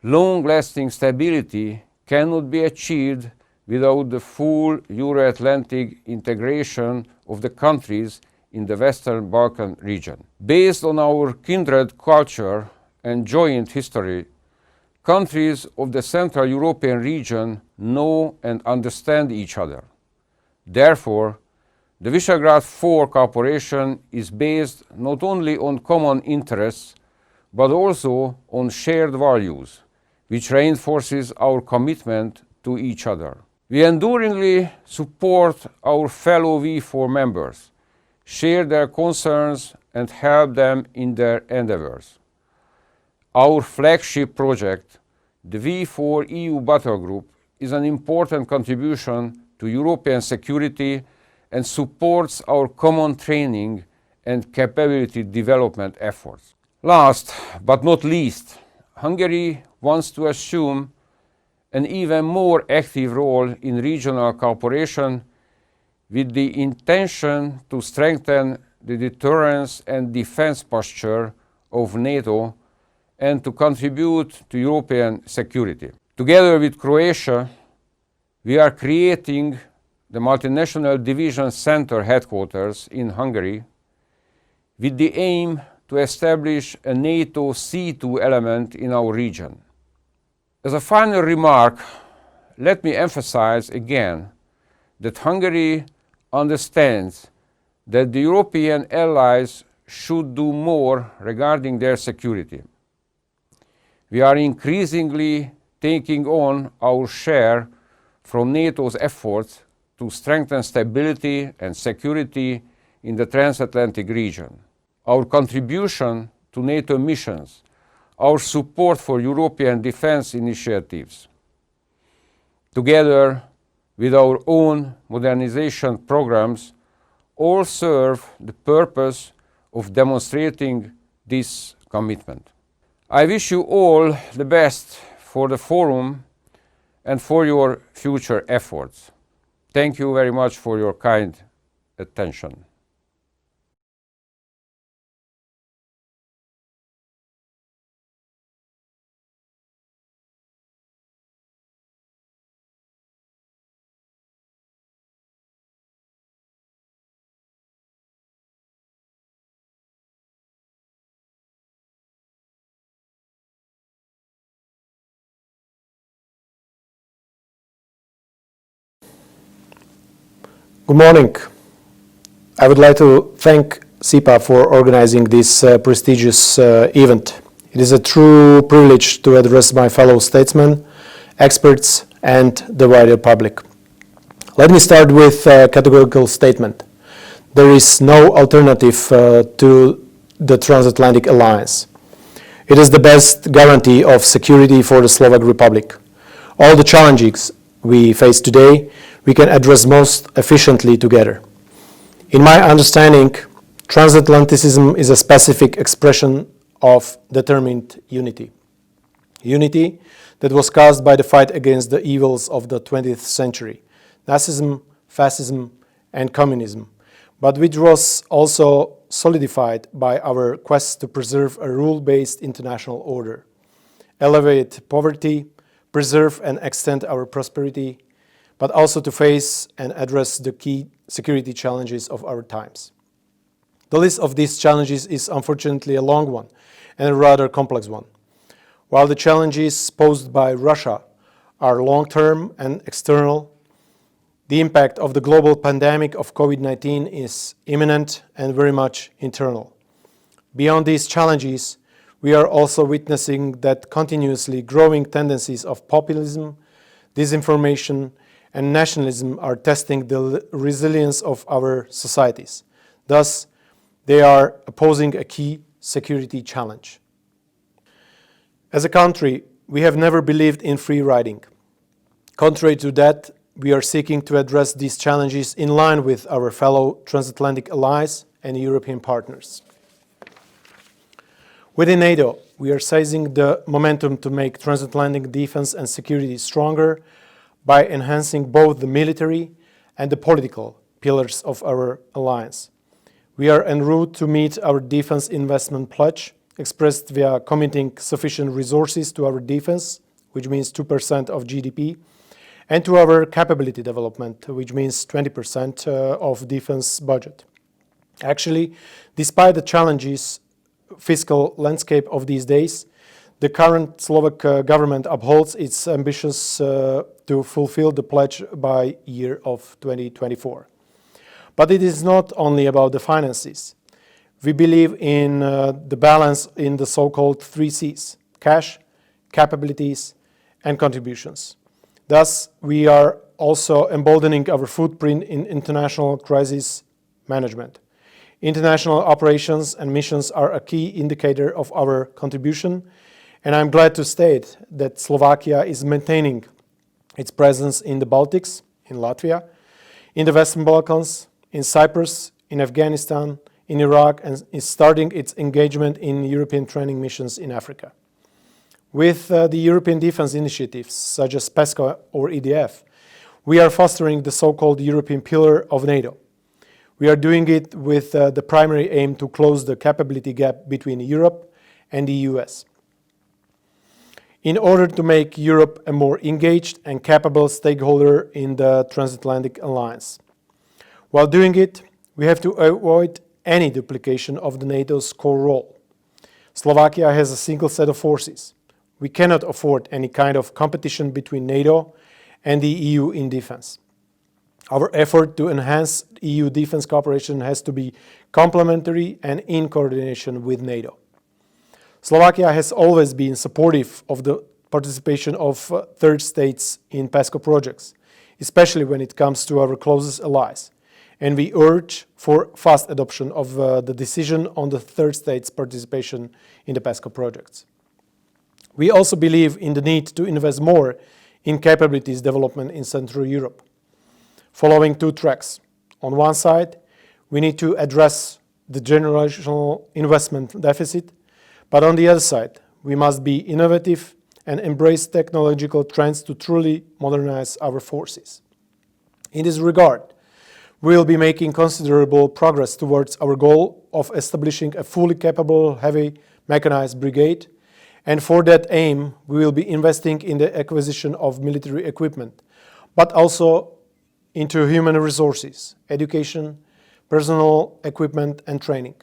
S14: long-lasting stability cannot be achieved without the full Euro-Atlantic integration of the countries in the Western Balkan region. Based on our kindred culture and joint history, countries of the Central European region know and understand each other. Therefore, the Visegrad 4 cooperation is based not only on common interests, but also on shared values, which reinforces our commitment to each other. We enduringly support our fellow V4 members, share their concerns, and help them in their endeavors. Our flagship project, the V4 EU Battle Group, is an important contribution to European security and supports our common training and capability development efforts. Last but not least, Hungary wants to assume an even more active role in regional cooperation with the intention to strengthen the deterrence and defense posture of NATO and to contribute to European security. Together with Croatia, we are creating the Multinational Division Center headquarters in Hungary with the aim to establish a NATO C2 element in our region. As a final remark, let me emphasize again that Hungary understands that the European allies should do more regarding their security. We are increasingly taking on our share from NATO's efforts to strengthen stability and security in the Transatlantic region. Our contribution to NATO missions, our support for European defense initiatives, together with our own modernization programs, all serve the purpose of demonstrating this commitment. I wish you all the best for the forum and for your future efforts. Thank you very much for your kind attention.
S15: Good morning. I would like to thank CEPA for organizing this prestigious event. It is a true privilege to address my fellow statesmen, experts, and the wider public. Let me start with a categorical statement. There is no alternative to the Transatlantic Alliance. It is the best guarantee of security for the Slovak Republic. All the challenges we face today we can address most efficiently together. In my understanding, transatlanticism is a specific expression of determined unity. Unity that was caused by the fight against the evils of the 20th century, Nazism, fascism, and communism, but which was also solidified by our quest to preserve a rule-based international order, elevate poverty, preserve and extend our prosperity, but also to face and address the key security challenges of our times. The list of these challenges is unfortunately a long one and a rather complex one. While the challenges posed by Russia are long-term and external, the impact of the global pandemic of COVID-19 is imminent and very much internal. Beyond these challenges, we are also witnessing that continuously growing tendencies of populism, disinformation, and nationalism are testing the resilience of our societies. Thus, They are posing a key security challenge. As a country, we have never believed in free riding. Contrary to that, we are seeking to address these challenges in line with our fellow transatlantic allies and European partners. Within NATO, we are seizing the momentum to make transatlantic defense and security stronger by enhancing both the military and the political pillars of our alliance. We are en route to meet our defense investment pledge, expressed via committing sufficient resources to our defense, which means 2% of GDP, and to our capability development, which means 20% of defense budget. Actually, despite the challenges fiscal landscape of these days, the current Slovak government upholds its ambitions to fulfill the pledge by year of 2024. But it is not only about the finances. We believe in the balance in the so-called 3 Cs: cash, capabilities, and contributions. Thus, we are also emboldening our footprint in international crisis management. International operations and missions are a key indicator of our contribution, and I'm glad to state that Slovakia is maintaining its presence in the Baltics, in Latvia, in the Western Balkans, in Cyprus, in Afghanistan, in Iraq, and is starting its engagement in European training missions in Africa. With the European defense initiatives, such as PESCO or EDF, we are fostering the so-called European pillar of NATO. We are doing it with the primary aim to close the capability gap between Europe and the US, in order to make Europe a more engaged and capable stakeholder in the transatlantic alliance. While doing it, we have to avoid any duplication of the NATO's core role. Slovakia has a single set of forces. We cannot afford any kind of competition between NATO and the EU in defense. Our effort to enhance EU defense cooperation has to be complementary and in coordination with NATO. Slovakia has always been supportive of the participation of third states in PESCO projects, especially when it comes to our closest allies, and we urge for fast adoption of the decision on the third states' participation in the PESCO projects. We also believe in the need to invest more in capabilities development in Central Europe, following 2 tracks. On one side, we need to address the generational investment deficit, but on the other side, we must be innovative and embrace technological trends to truly modernize our forces. In this regard, we will be making considerable progress towards our goal of establishing a fully capable heavy mechanized brigade, and for that aim, we will be investing in the acquisition of military equipment, but also into human resources, education, personal equipment, and training.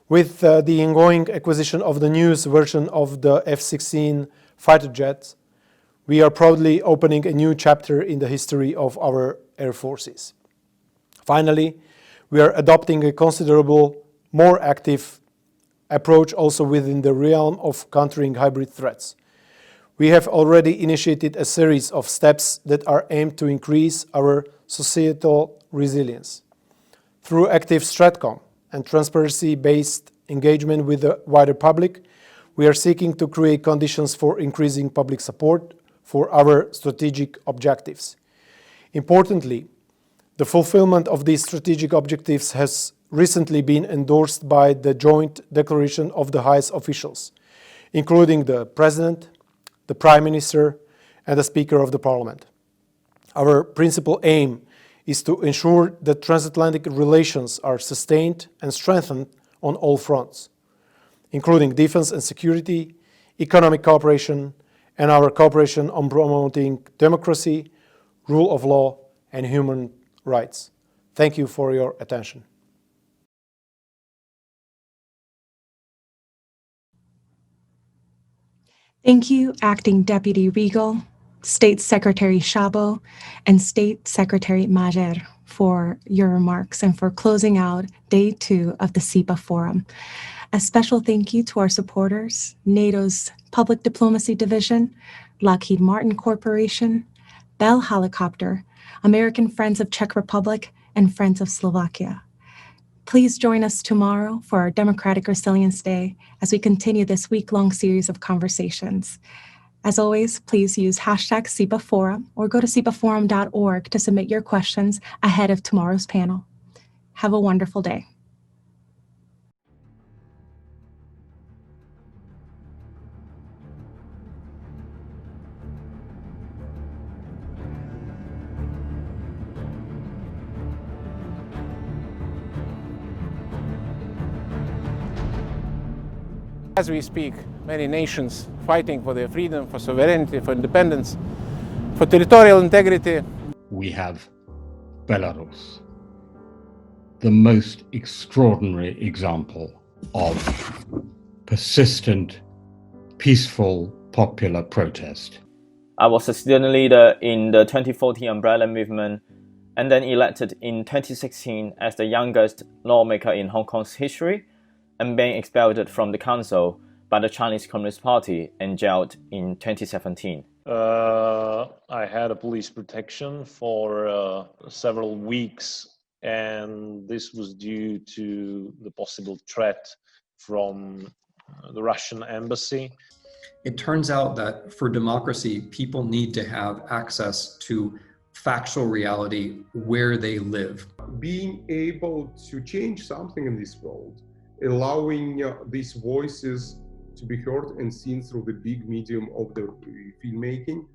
S15: With the ongoing acquisition of the newest version of the F-16 fighter jets, we are proudly opening a new chapter in the history of our air forces. Finally, we are adopting a considerable, more active approach also within the realm of countering hybrid threats. We have already initiated a series of steps that are aimed to increase our societal resilience. Through active StratCom and transparency-based engagement with the wider public, we are seeking to create conditions for increasing public support for our strategic objectives. Importantly, the fulfillment of these strategic objectives has recently been endorsed by the joint declaration of the highest officials, including the President, the Prime Minister, and the Speaker of the Parliament. Our principal aim is to ensure that transatlantic relations are sustained and strengthened on all fronts, including defense and security, economic cooperation, and our cooperation on promoting democracy, rule of law, and human rights. Thank you for your attention.
S5: Thank you, Acting Deputy Regal, State Secretary Szabo, and State Secretary Majer for your remarks and for closing out Day 2 of the CEPA Forum. A special thank you to our supporters, NATO's Public Diplomacy Division, Lockheed Martin Corporation, Bell Helicopter, American Friends of Czech Republic, and Friends of Slovakia. Please join us tomorrow for our Democratic Resilience Day as we continue this week-long series of conversations. As always, please use hashtag CEPA Forum or go to cepaforum.org to submit your questions ahead of tomorrow's panel. Have a wonderful day.
S16: As we speak, many nations fighting for their freedom, for sovereignty, for independence, for territorial integrity.
S17: We have Belarus, the most extraordinary example of persistent, peaceful, popular protest.
S18: I was a student leader in the 2014 Umbrella Movement and then elected in 2016 as the youngest lawmaker in Hong Kong's history, and being expelled from the council by the Chinese Communist Party and jailed in 2017.
S19: I had a police protection for several weeks, and this was due to the possible threat from the Russian embassy.
S20: It turns out that for democracy, people need to have access to factual reality where they live.
S21: Being able to change something in this world, allowing these voices to be heard and seen through the big medium of the filmmaking.